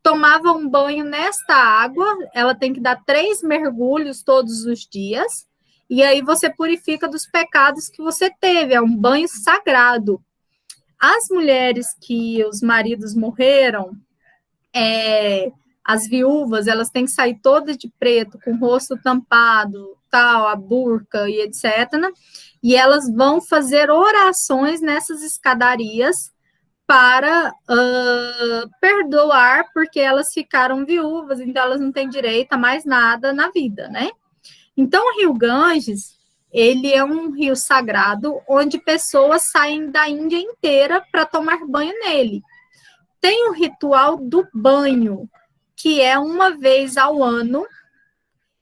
tomavam um banho nesta água, ela tem que dar 3 mergulhos todos os dias, e aí você purifica dos pecados que você teve, é um banho sagrado. As mulheres que os maridos morreram, as viúvas, elas têm que sair todas de preto, com o rosto tampado, tal, a burca e etc. E elas vão fazer orações nessas escadarias para perdoar, porque elas ficaram viúvas, então elas não têm direito a mais nada na vida, né? Então, o Rio Ganges, ele é um rio sagrado, onde pessoas saem da Índia inteira para tomar banho nele. Tem o ritual do banho, que é uma vez ao ano,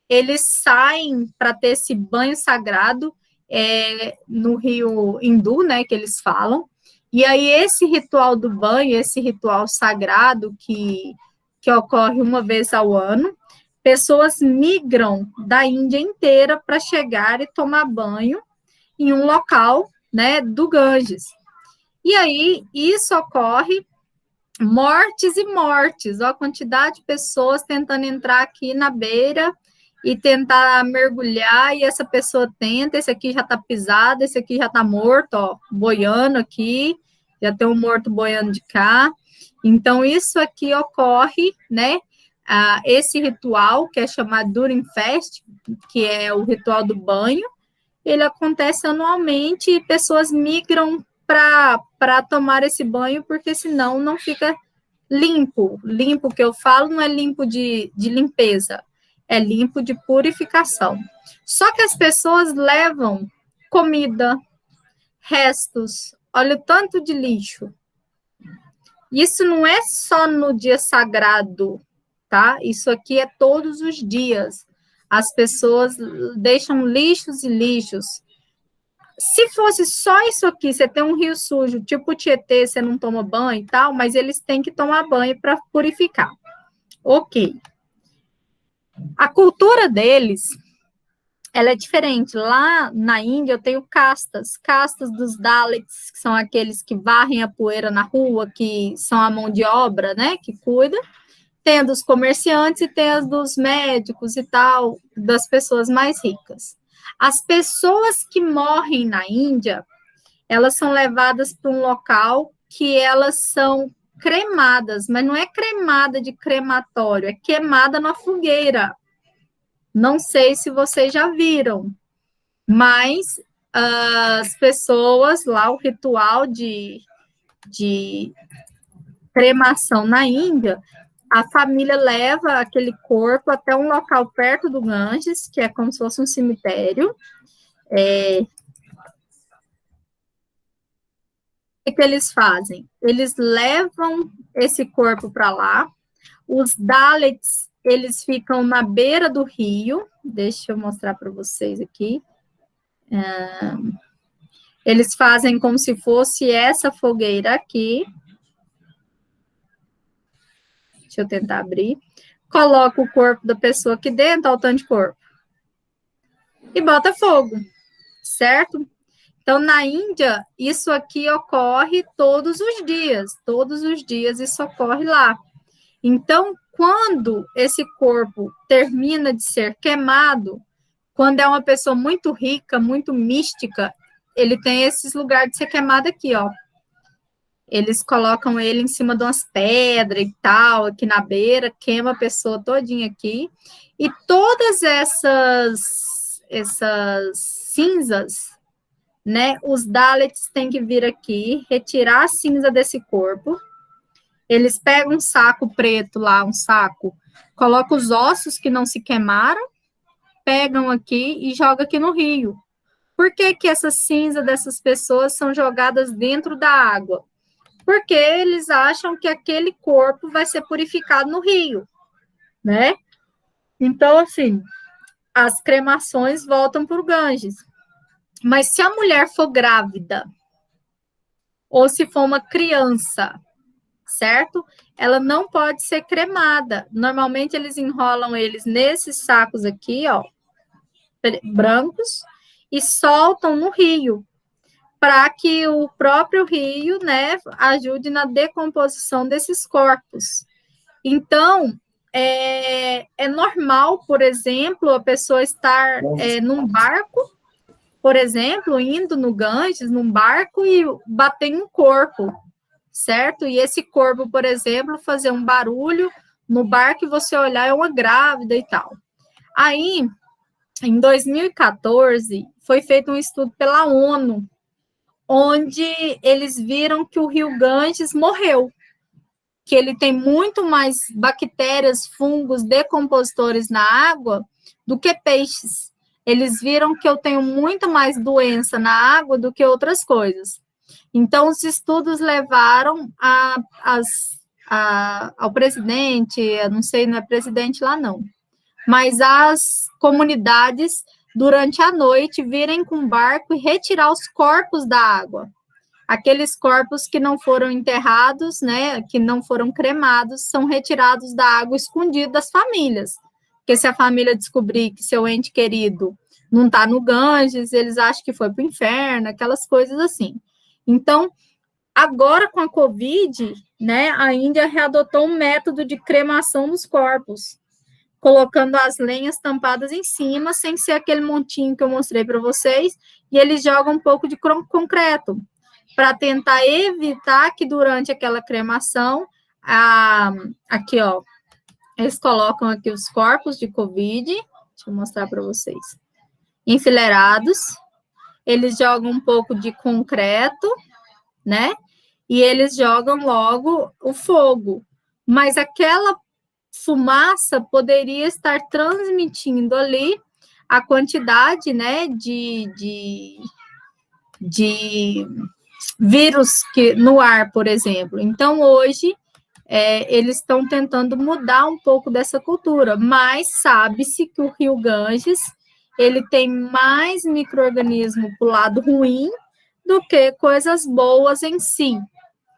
eles saem para ter esse banho sagrado no rio hindu, né, que eles falam, e aí esse ritual do banho, esse ritual sagrado que ocorre uma vez ao ano, pessoas migram da Índia inteira para chegar e tomar banho em um local, né, do Ganges. E aí isso ocorre mortes e mortes, ó, a quantidade de pessoas tentando entrar aqui na beira e tentar mergulhar, e essa pessoa tenta, esse aqui já tá pisado, esse aqui já tá morto, ó, boiando aqui, já tem um morto boiando de cá. Então, isso aqui ocorre, né, esse ritual, que é chamado During Fest, que é o ritual do banho, ele acontece anualmente, e pessoas migram para tomar esse banho, porque senão não fica limpo. Limpo que eu falo não é limpo de limpeza, é limpo de purificação. Só que as pessoas levam comida, restos, olha o tanto de lixo. Isso não é só no dia sagrado, tá? Isso aqui é todos os dias. As pessoas deixam lixos e lixos. Se fosse só isso aqui, você tem um rio sujo, tipo o Tietê, você não toma banho e tal, mas eles têm que tomar banho para purificar. Ok. A cultura deles, ela é diferente. Lá na Índia, eu tenho castas dos Dalits, que são aqueles que varrem a poeira na rua, que são a mão de obra, né, que cuida. Tem a dos comerciantes e tem as dos médicos e tal, das pessoas mais ricas. As pessoas que morrem na Índia, elas são levadas para um local que elas são cremadas, mas não é cremada de crematório, é queimada na fogueira. Não sei se vocês já viram, mas as pessoas lá, o ritual de cremação na Índia, a família leva aquele corpo até um local perto do Ganges, que é como se fosse um cemitério. O que eles fazem? Eles levam esse corpo para lá. Os Dalits, eles ficam na beira do rio. Deixa eu mostrar para vocês aqui. Eles fazem como se fosse essa fogueira aqui. Deixa eu tentar abrir. Coloca o corpo da pessoa aqui dentro, ao tanto de corpo. E bota fogo, certo? Então, na Índia, isso aqui ocorre todos os dias isso ocorre lá. Então, quando esse corpo termina de ser queimado, quando é uma pessoa muito rica, muito mística, ele tem esses lugares de ser queimado aqui, ó. Eles colocam ele em cima de umas pedras e tal, aqui na beira, queima a pessoa todinha aqui. E todas essas cinzas, né, os Dalits têm que vir aqui, retirar a cinza desse corpo. Eles pegam um saco preto lá, colocam os ossos que não se queimaram, pegam aqui e jogam aqui no rio. Por que que essa cinza dessas pessoas são jogadas dentro da água? Porque eles acham que aquele corpo vai ser purificado no rio, né? Então, assim, as cremações voltam para o Ganges. Mas se a mulher for grávida, ou se for uma criança, certo? Ela não pode ser cremada. Normalmente, eles enrolam eles nesses sacos aqui, ó, brancos, e soltam no rio, para que o próprio rio, né, ajude na decomposição desses corpos. Então, é normal, por exemplo, a pessoa estar num barco, por exemplo, indo no Ganges, num barco e bater em um corpo, certo? E esse corpo, por exemplo, fazer um barulho no barco e você olhar é uma grávida e tal. Aí, em 2014, foi feito um estudo pela ONU, onde eles viram que o rio Ganges morreu, que ele tem muito mais bactérias, fungos, decompositores na água do que peixes. Eles viram que eu tenho muito mais doença na água do que outras coisas. Então, os estudos levaram ao presidente, eu não sei, não é presidente lá não, mas as comunidades, durante a noite, virem com barco e retirar os corpos da água. Aqueles corpos que não foram enterrados, né, que não foram cremados, são retirados da água escondidos das famílias. Porque se a família descobrir que seu ente querido não está no Ganges, eles acham que foi para o inferno, aquelas coisas assim. Então, agora com a Covid, né, a Índia readotou um método de cremação dos corpos, colocando as lenhas tampadas em cima, sem ser aquele montinho que eu mostrei para vocês, e eles jogam um pouco de concreto, para tentar evitar que durante aquela cremação, aqui, ó, eles colocam aqui os corpos de Covid, deixa eu mostrar para vocês, enfileirados, eles jogam um pouco de concreto, né, e eles jogam logo o fogo, mas aquela fumaça poderia estar transmitindo ali a quantidade, né, de vírus que, no ar, por exemplo. Então, hoje, eles estão tentando mudar um pouco dessa cultura, mas sabe-se que o rio Ganges, ele tem mais micro-organismo para o lado ruim do que coisas boas em si,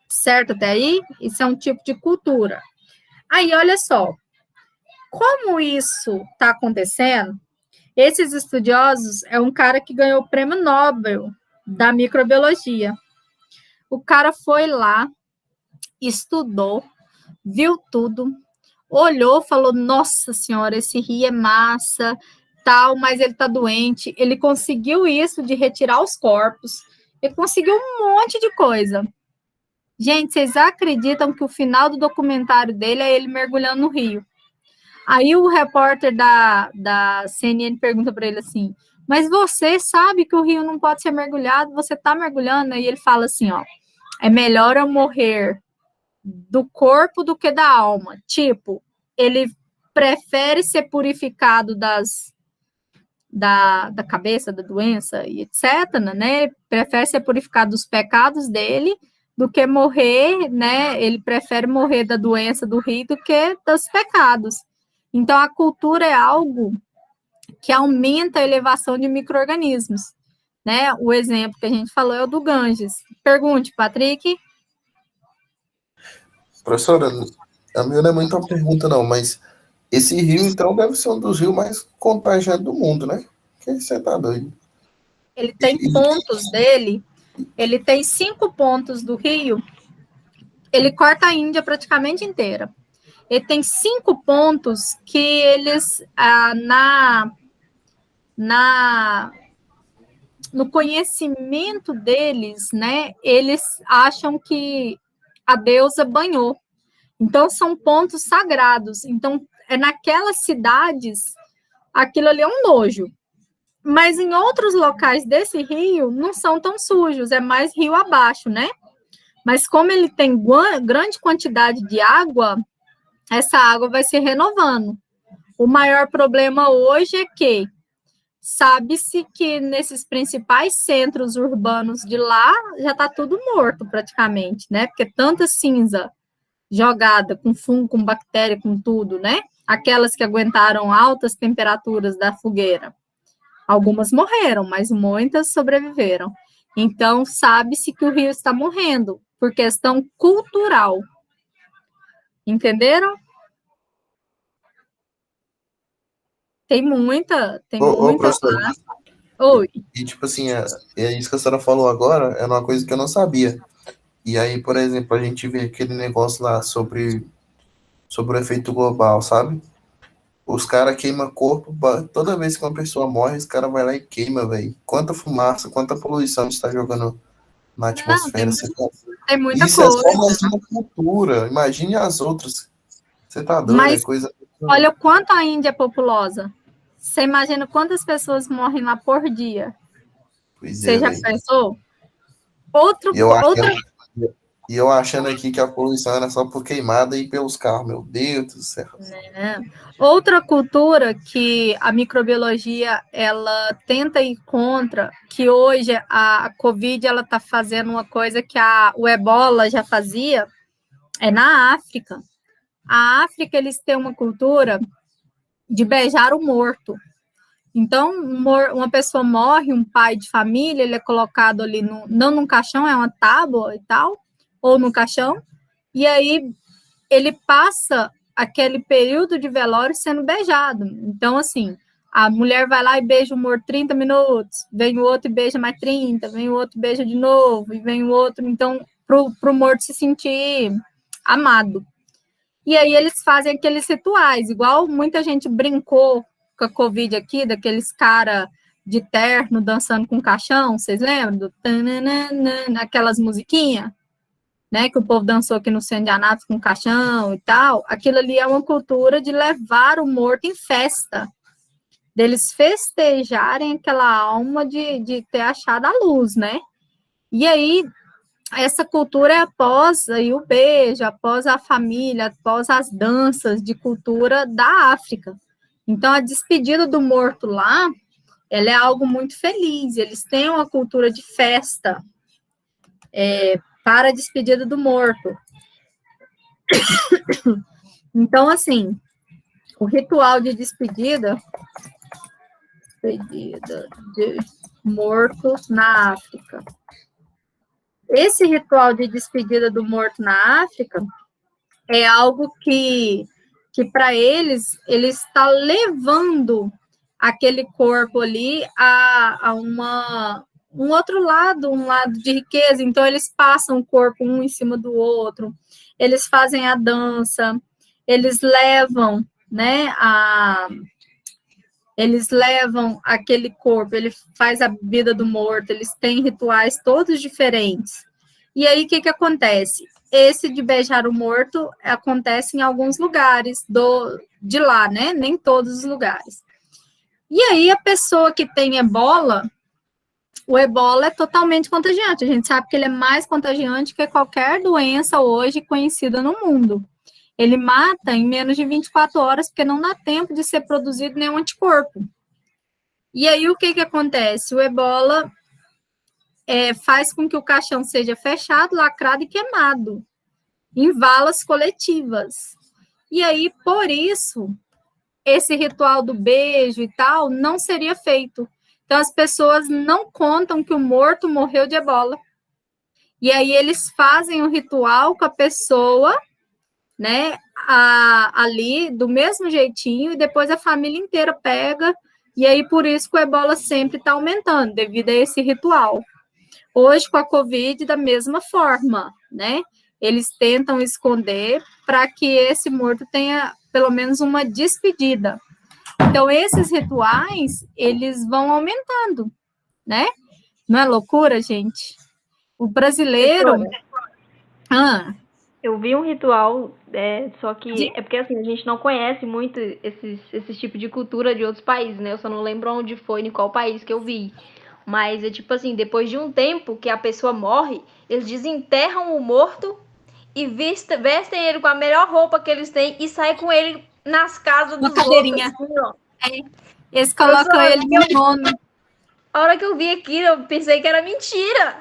certo até aí? Isso é um tipo de cultura. Aí, olha só, como isso está acontecendo, esses estudiosos, é um cara que ganhou o prêmio Nobel da microbiologia. O cara foi lá, estudou, viu tudo, olhou, falou, nossa senhora, esse rio é massa, tal, mas ele tá doente. Ele conseguiu isso de retirar os corpos, ele conseguiu um monte de coisa. Gente, vocês acreditam que o final do documentário dele é ele mergulhando no rio? Aí o repórter da CNN pergunta para ele assim, mas você sabe que o rio não pode ser mergulhado, você tá mergulhando? E ele fala assim, ó, é melhor eu morrer do corpo do que da alma. Tipo, ele prefere ser purificado da cabeça, da doença e etc., né? Ele prefere ser purificado dos pecados dele do que morrer, né? Ele prefere morrer da doença do rio do que dos pecados. Então, a cultura é algo que aumenta a elevação de micro-organismos, né? O exemplo que a gente falou é o do Ganges. Pergunte, Patrick. Professora, a minha não é muita pergunta, não, mas esse rio, então, deve ser um dos rios mais contagiantes do mundo, né? Que você tá doido. Ele tem pontos dele, ele tem 5 pontos do rio, ele corta a Índia praticamente inteira. Ele tem 5 pontos que eles, no conhecimento deles, né, eles acham que a deusa banhou. Então, são pontos sagrados. Então, naquelas cidades, aquilo ali é um nojo. Mas em outros locais desse rio, não são tão sujos, é mais rio abaixo, né? Mas como ele tem grande quantidade de água, essa água vai se renovando. O maior problema hoje é que sabe-se que nesses principais centros urbanos de lá já está tudo morto praticamente, né? Porque tanta cinza jogada com fungo, com bactéria, com tudo, né? Aquelas que aguentaram altas temperaturas da fogueira. Algumas morreram, mas muitas sobreviveram. Então, sabe-se que o rio está morrendo por questão cultural. Entenderam? Tem muita professora, Oi. E, tipo assim, é isso que a senhora falou agora, é uma coisa que eu não sabia. E aí, por exemplo, a gente vê aquele negócio lá sobre sobre o efeito global, sabe? Os caras queimam corpo, toda vez que uma pessoa morre, os caras vão lá e queima, velho. Quanta fumaça, quanta poluição está jogando na Não, atmosfera. tem muita Isso é coisa. só mais uma cultura. Imagine as outras. Você tá doido, Mas é coisa. olha o quanto a Índia é populosa. Você imagina quantas pessoas morrem lá por dia? Pois Você é, já velho. pensou? E eu achando aqui que a poluição era só por queimada e pelos carros, meu Deus do céu. Outra cultura que a microbiologia ela tenta ir contra, que hoje a Covid ela está fazendo uma coisa que o Ebola já fazia, é na África. A África eles têm uma cultura de beijar o morto. Então, uma pessoa morre, um pai de família, ele é colocado ali, não num caixão, é uma tábua e tal, ou no caixão, e aí ele passa aquele período de velório sendo beijado. Então, assim, a mulher vai lá e beija o morto 30 minutos, vem o outro e beija mais 30, vem o outro e beija de novo, e vem o outro, então, pro morto se sentir amado. E aí eles fazem aqueles rituais, igual muita gente brincou com a Covid aqui, daqueles cara de terno dançando com caixão, vocês lembram? Do tananana, aquelas musiquinhas, né, que o povo dançou aqui no centro de Anápolis com caixão e tal. Aquilo ali é uma cultura de levar o morto em festa, deles festejarem aquela alma de ter achado a luz, né? E aí essa cultura é após aí o beijo, após a família, após as danças de cultura da África. Então, a despedida do morto lá, ela é algo muito feliz. Eles têm uma cultura de festa para a despedida do morto. Então, assim, o ritual de despedida de mortos na África. Esse ritual de despedida do morto na África é algo que para eles, ele está levando aquele corpo ali a um outro lado, um lado de riqueza. Então, eles passam o corpo um em cima do outro, eles fazem a dança, eles levam, né, eles levam aquele corpo, ele faz a vida do morto, eles têm rituais todos diferentes. E aí, o que acontece? Esse de beijar o morto acontece em alguns lugares de lá, né? Nem todos os lugares. E aí, a pessoa que tem ebola, o ebola é totalmente contagiante. A gente sabe que ele é mais contagiante que qualquer doença hoje conhecida no mundo. Ele mata em menos de 24 horas, porque não dá tempo de ser produzido nenhum anticorpo. E aí, o que acontece? O ebola faz com que o caixão seja fechado, lacrado e queimado em valas coletivas. E aí, por isso, esse ritual do beijo e tal não seria feito. Então, as pessoas não contam que o morto morreu de ebola. E aí, eles fazem o ritual com a pessoa, né, ali, do mesmo jeitinho, e depois a família inteira pega, e aí, por isso que o ebola sempre está aumentando, devido a esse ritual. Hoje, com a Covid, da mesma forma, né? Eles tentam esconder para que esse morto tenha, pelo menos, uma despedida. Então, esses rituais, eles vão aumentando, né? Não é loucura, gente? O brasileiro... Eu vi um ritual, só que é porque assim, a gente não conhece muito esse tipo de cultura de outros países, né? Eu só não lembro onde foi, em qual país que eu vi. Mas é tipo assim, depois de um tempo que a pessoa morre, eles desenterram o morto e vestem ele com a melhor roupa que eles têm e saem com ele nas casas dos outros. Assim, ó. Eles colocam ele no trono. A hora que eu vi aquilo, eu pensei que era mentira.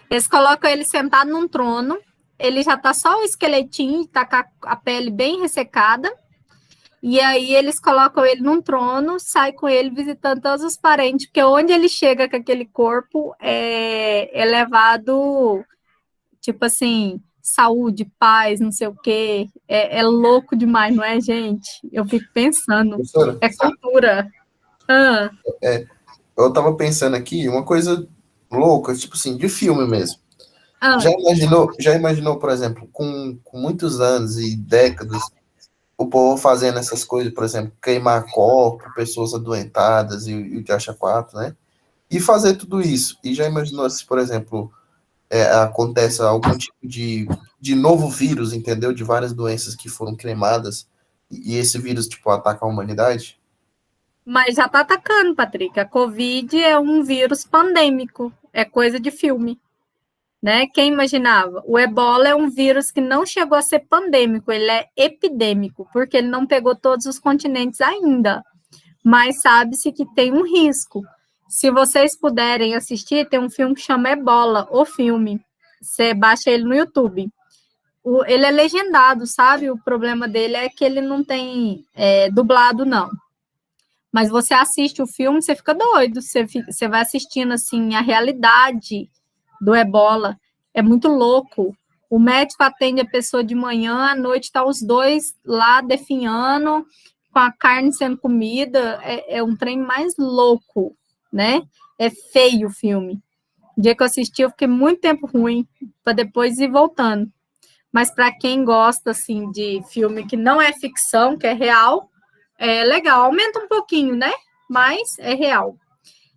Eles colocam ele sentado num trono, ele já tá só o esqueletinho, tá com a pele bem ressecada, e aí eles colocam ele num trono, sai com ele visitando todos os parentes, porque onde ele chega com aquele corpo é levado, tipo assim, saúde, paz, não sei o quê, é louco demais, não é, gente? Eu fico pensando, Professora, é cultura. Eu tava pensando aqui, uma coisa louca, tipo assim, de filme mesmo. Já imaginou, por exemplo, com muitos anos e décadas, o povo fazendo essas coisas, por exemplo, queimar corpo, pessoas adoentadas e o Diacha 4, né? E fazer tudo isso. E já imaginou se, por exemplo, acontece algum tipo de novo vírus, entendeu? De várias doenças que foram cremadas e esse vírus, tipo, ataca a humanidade? Mas já está atacando, Patrick. A Covid é um vírus pandêmico, é coisa de filme, né? Quem imaginava? O Ebola é um vírus que não chegou a ser pandêmico, ele é epidêmico, porque ele não pegou todos os continentes ainda. Mas sabe-se que tem um risco. Se vocês puderem assistir, tem um filme que chama Ebola, o filme. Você baixa ele no YouTube. Ele é legendado, sabe? O problema dele é que ele não tem dublado, não. Mas você assiste o filme, você fica doido. Você vai assistindo, assim, a realidade do Ebola. É muito louco. O médico atende a pessoa de manhã, à noite tá os dois lá definhando, com a carne sendo comida. É um trem mais louco, né? É feio o filme. O dia que eu assisti, eu fiquei muito tempo ruim, para depois ir voltando. Mas para quem gosta, assim, de filme que não é ficção, que é real, é legal. Aumenta um pouquinho, né? Mas é real.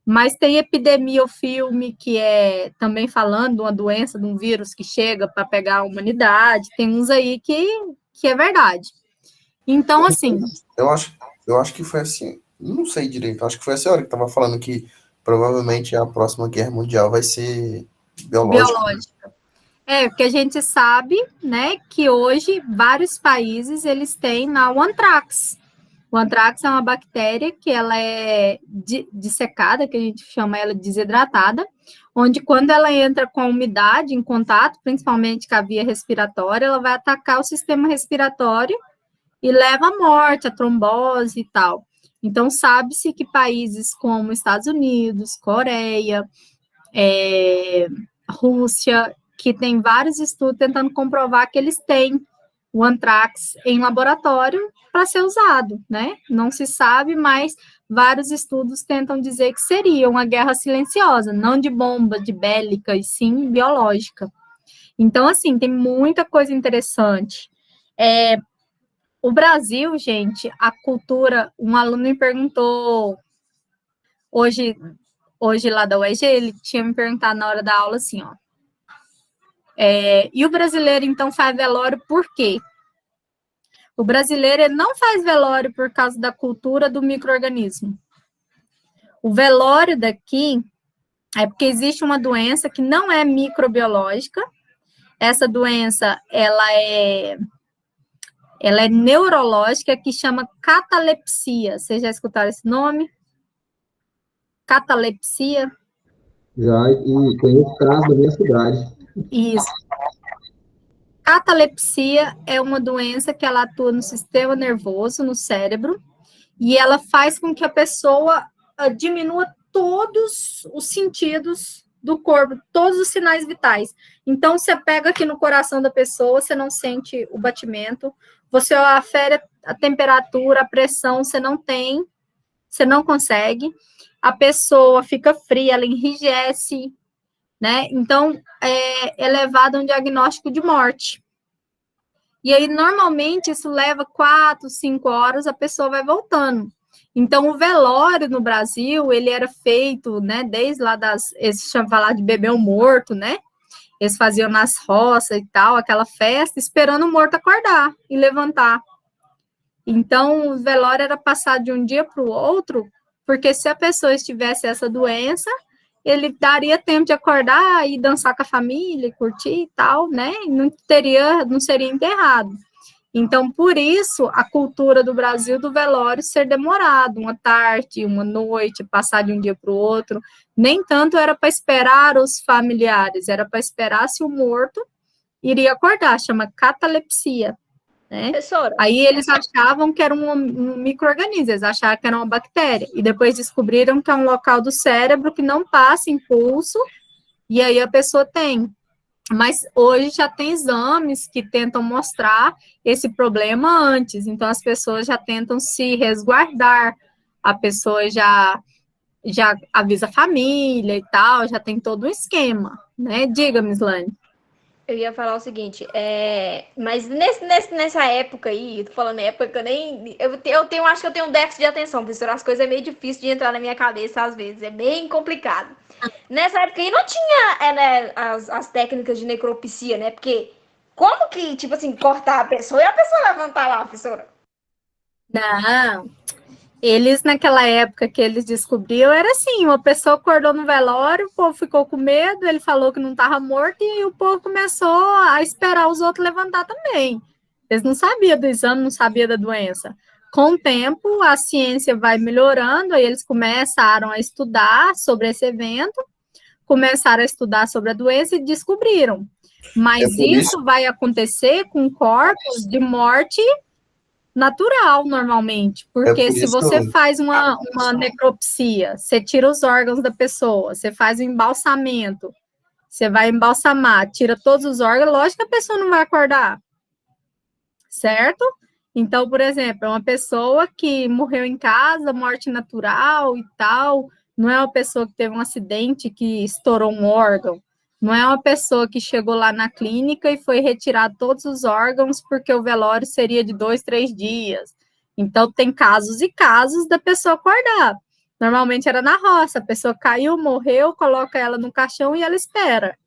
Mas tem Epidemia, o filme, que é também falando de uma doença, de um vírus que chega para pegar a humanidade. Tem uns aí que é verdade. Então, assim... Eu acho que foi assim, não sei direito, acho que foi a senhora que estava falando que provavelmente a próxima guerra mundial vai ser biológica. Porque a gente sabe, né, que hoje vários países, eles têm o antrax. O antrax é uma bactéria que ela é dissecada, que a gente chama ela desidratada, onde quando ela entra com a umidade em contato, principalmente com a via respiratória, ela vai atacar o sistema respiratório e leva à morte, à trombose e tal. Então, sabe-se que países como Estados Unidos, Coreia, Rússia, que tem vários estudos tentando comprovar que eles têm o antrax em laboratório para ser usado, né? Não se sabe, mas vários estudos tentam dizer que seria uma guerra silenciosa, não de bomba, de bélica, e sim biológica. Então, assim, tem muita coisa interessante. O Brasil, gente, a cultura, um aluno me perguntou hoje lá da UEG, ele tinha me perguntado na hora da aula assim, ó, e o brasileiro, então, faz velório por quê? O brasileiro ele não faz velório por causa da cultura do micro-organismo. O velório daqui é porque existe uma doença que não é microbiológica. Essa doença, ela é neurológica, que chama catalepsia. Vocês já escutaram esse nome? Catalepsia? Já, e conheço casos da minha cidade. Isso. Catalepsia é uma doença que ela atua no sistema nervoso, no cérebro, e ela faz com que a pessoa diminua todos os sentidos do corpo, todos os sinais vitais. Então, você pega aqui no coração da pessoa, você não sente o batimento, você afere a temperatura, a pressão, você não tem, você não consegue, a pessoa fica fria, ela enrijece, né? Então, é levado a um diagnóstico de morte. E aí, normalmente, isso leva 4, 5 horas, a pessoa vai voltando. Então, o velório no Brasil, ele era feito, né, desde lá eles chamam falar de beber um morto, né? Eles faziam nas roças e tal, aquela festa, esperando o morto acordar e levantar. Então, o velório era passado de um dia para o outro, porque se a pessoa estivesse essa doença, ele daria tempo de acordar e dançar com a família, curtir e tal, né? E não seria enterrado. Então, por isso, a cultura do Brasil do velório ser demorado, uma tarde, uma noite, passar de um dia para o outro. Nem tanto era para esperar os familiares, era para esperar se o morto iria acordar, chama catalepsia. Né? Professora. Aí eles achavam que era um micro-organismo, eles achavam que era uma bactéria, e depois descobriram que é um local do cérebro que não passa impulso, e aí a pessoa tem. Mas hoje já tem exames que tentam mostrar esse problema antes, então as pessoas já tentam se resguardar, a pessoa já avisa a família e tal, já tem todo um esquema, né? Diga, Mislane. Eu ia falar o seguinte, mas nessa época aí, eu tô falando época que eu nem. Acho que eu tenho um déficit de atenção, professor. As coisas é meio difícil de entrar na minha cabeça às vezes, é bem complicado. Nessa época aí não tinha né, as técnicas de necropsia, né? Porque como que, tipo assim, cortar a pessoa e a pessoa levantar lá, professora? Não. Eles, naquela época que eles descobriam, era assim, uma pessoa acordou no velório, o povo ficou com medo, ele falou que não estava morto, e aí o povo começou a esperar os outros levantar também. Eles não sabiam do exame, não sabiam da doença. Com o tempo, a ciência vai melhorando, aí eles começaram a estudar sobre esse evento, começaram a estudar sobre a doença e descobriram. Mas isso vai acontecer com corpos de morte natural, normalmente, porque se você faz uma necropsia, você tira os órgãos da pessoa, você faz um embalsamento, você vai embalsamar, tira todos os órgãos, lógico que a pessoa não vai acordar, certo? Então, por exemplo, é uma pessoa que morreu em casa, morte natural e tal, não é uma pessoa que teve um acidente que estourou um órgão, não é uma pessoa que chegou lá na clínica e foi retirar todos os órgãos porque o velório seria de 2, 3 dias. Então, tem casos e casos da pessoa acordar. Normalmente era na roça, a pessoa caiu, morreu, coloca ela no caixão e ela espera.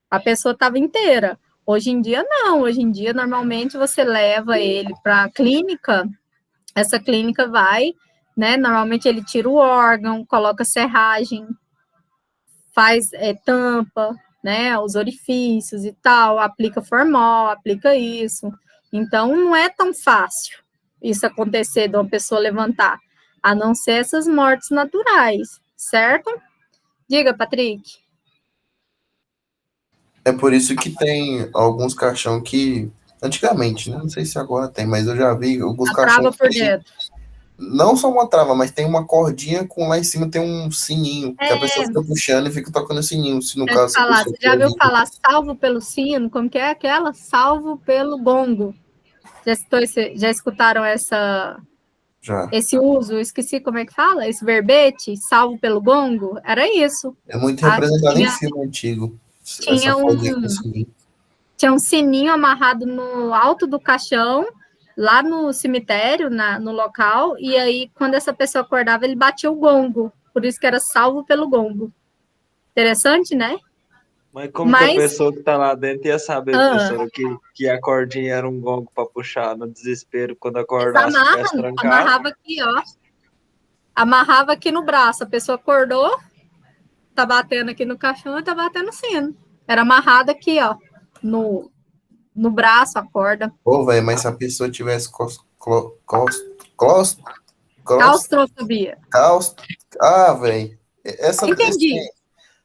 A pessoa estava inteira. Hoje em dia, não. Hoje em dia, normalmente, você leva ele para a clínica, essa clínica vai, né? Normalmente, ele tira o órgão, coloca serragem, faz tampa, né, os orifícios e tal, aplica formol, aplica isso. Então, não é tão fácil isso acontecer de uma pessoa levantar, a não ser essas mortes naturais, certo? Diga, Patrick. É por isso que tem alguns caixão que, antigamente, né, não sei se agora tem, mas eu já vi alguns caixão por que dentro. Não só uma trava, mas tem uma cordinha com lá em cima tem um sininho, que a pessoa fica puxando e fica tocando o sininho, se no caso... Você já viu falar salvo pelo sino? Como que é aquela? Salvo pelo gongo. Já escutaram esse uso? Eu esqueci como é que fala, esse verbete, salvo pelo gongo? Era isso. É muito representado em filme antigo. Tinha um sininho amarrado no alto do caixão, lá no cemitério, no local, e aí, quando essa pessoa acordava, ele batia o gongo, por isso que era salvo pelo gongo. Interessante, né? Mas como que a pessoa que tá lá dentro ia saber, professora, que a cordinha era um gongo para puxar no desespero quando acordasse o pé trancado? Amarrava aqui, ó. Amarrava aqui no braço. A pessoa acordou, tá batendo aqui no caixão e tá batendo sino. Era amarrado aqui, ó, no braço, a corda. Pô, velho, mas se a pessoa tivesse claustrofobia. Velho. Entendi.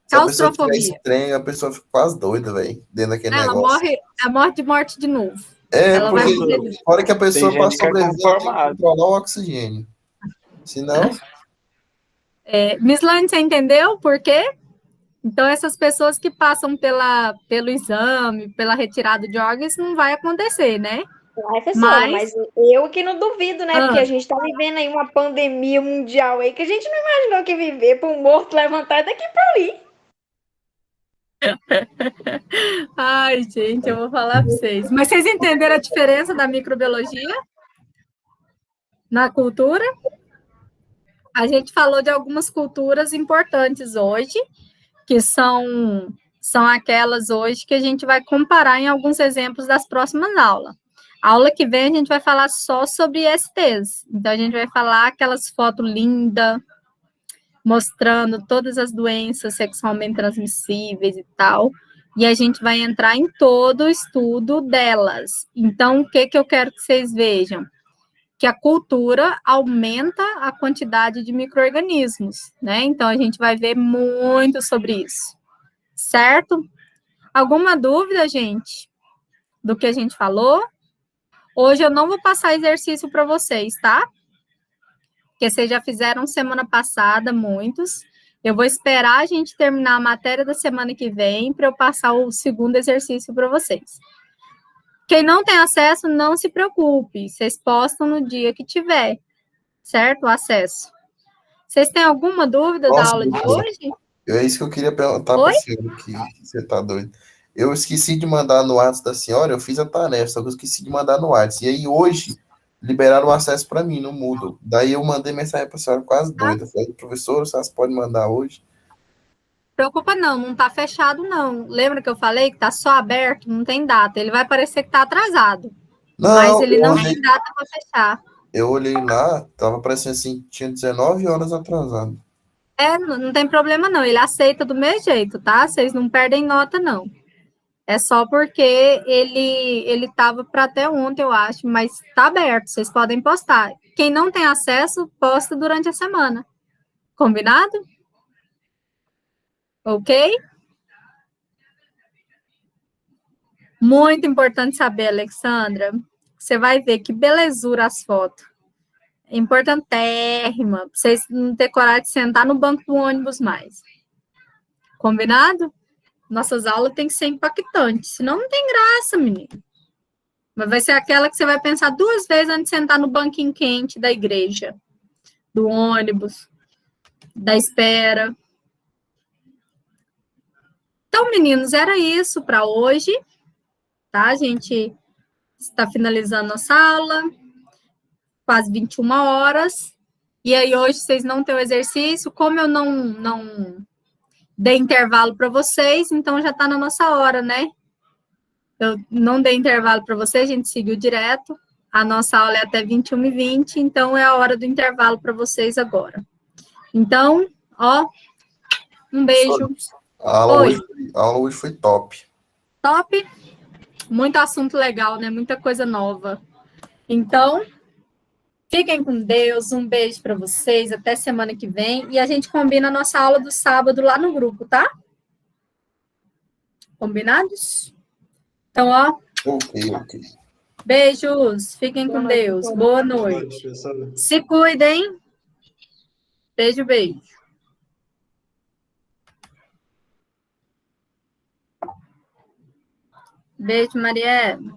Se a pessoa tiver esse trem, a pessoa fica quase doida, velho, dentro daquele negócio. Ela morre de morte de novo. Porque na hora que a pessoa passa sobreviver, ela tem que controlar o oxigênio. Senão... Miss Lane, você entendeu por quê? Então, essas pessoas que passam pelo exame, pela retirada de órgãos, não vai acontecer, né? Mas eu que não duvido, né? Porque a gente tá vivendo aí uma pandemia mundial aí que a gente não imaginou que viver para um morto levantar daqui para ali. Ai, gente, eu vou falar para vocês. Mas vocês entenderam a diferença da microbiologia na cultura? A gente falou de algumas culturas importantes hoje, que são aquelas hoje que a gente vai comparar em alguns exemplos das próximas aulas. A aula que vem a gente vai falar só sobre STs. Então, a gente vai falar aquelas fotos lindas, mostrando todas as doenças sexualmente transmissíveis e tal. E a gente vai entrar em todo o estudo delas. Então, o que eu quero que vocês vejam? Que a cultura aumenta a quantidade de micro-organismos, né? Então, a gente vai ver muito sobre isso, certo? Alguma dúvida, gente, do que a gente falou? Hoje eu não vou passar exercício para vocês, tá? Porque vocês já fizeram semana passada, muitos. Eu vou esperar a gente terminar a matéria da semana que vem para eu passar o segundo exercício para vocês. Quem não tem acesso, não se preocupe. Vocês postam no dia que tiver, certo? O acesso. Vocês têm alguma dúvida da aula de hoje? É isso que eu queria perguntar para você, que você tá doido. Eu esqueci de mandar no WhatsApp da senhora, eu fiz a tarefa, só que eu esqueci de mandar no WhatsApp. E aí hoje liberaram o acesso para mim no Moodle. Daí eu mandei mensagem para a senhora quase doida. Falei, professor, a senhora pode mandar hoje? Preocupa não, não tá fechado não. Lembra que eu falei que tá só aberto, não tem data. Ele vai parecer que tá atrasado, mas Não, ele não tem data para fechar. eu olhei lá, tava parecendo assim, tinha 19 horas atrasado. Não tem problema não, ele aceita do mesmo jeito, tá? Vocês não perdem nota não. É só porque ele tava para até ontem, eu acho, mas tá aberto, vocês podem postar. Quem não tem acesso, posta durante a semana. Combinado? Ok? Muito importante saber, Alexandra. Você vai ver que belezura as fotos. É importantérrima. Pra vocês não ter coragem de sentar no banco do ônibus mais. Combinado? Nossas aulas têm que ser impactantes. Senão não tem graça, menino. Mas vai ser aquela que você vai pensar 2 vezes antes de sentar no banquinho quente da igreja, do ônibus, da espera. Então, meninos, era isso para hoje. Tá? A gente está finalizando nossa aula. Quase 21 horas. E aí, hoje, vocês não têm o exercício. Como eu não dei intervalo para vocês, então já está na nossa hora, né? Eu não dei intervalo para vocês, a gente seguiu direto. A nossa aula é até 21h20, então é a hora do intervalo para vocês agora. Então, ó, um beijo. A aula hoje foi top. Top. Muito assunto legal, né? Muita coisa nova. Então, fiquem com Deus, um beijo para vocês, até semana que vem. E a gente combina a nossa aula do sábado lá no grupo, tá? Combinados? Então, ó. Ok. Beijos, fiquem com Deus. Boa noite. Se cuidem. Beijo, beijo. Beijo, Marielle.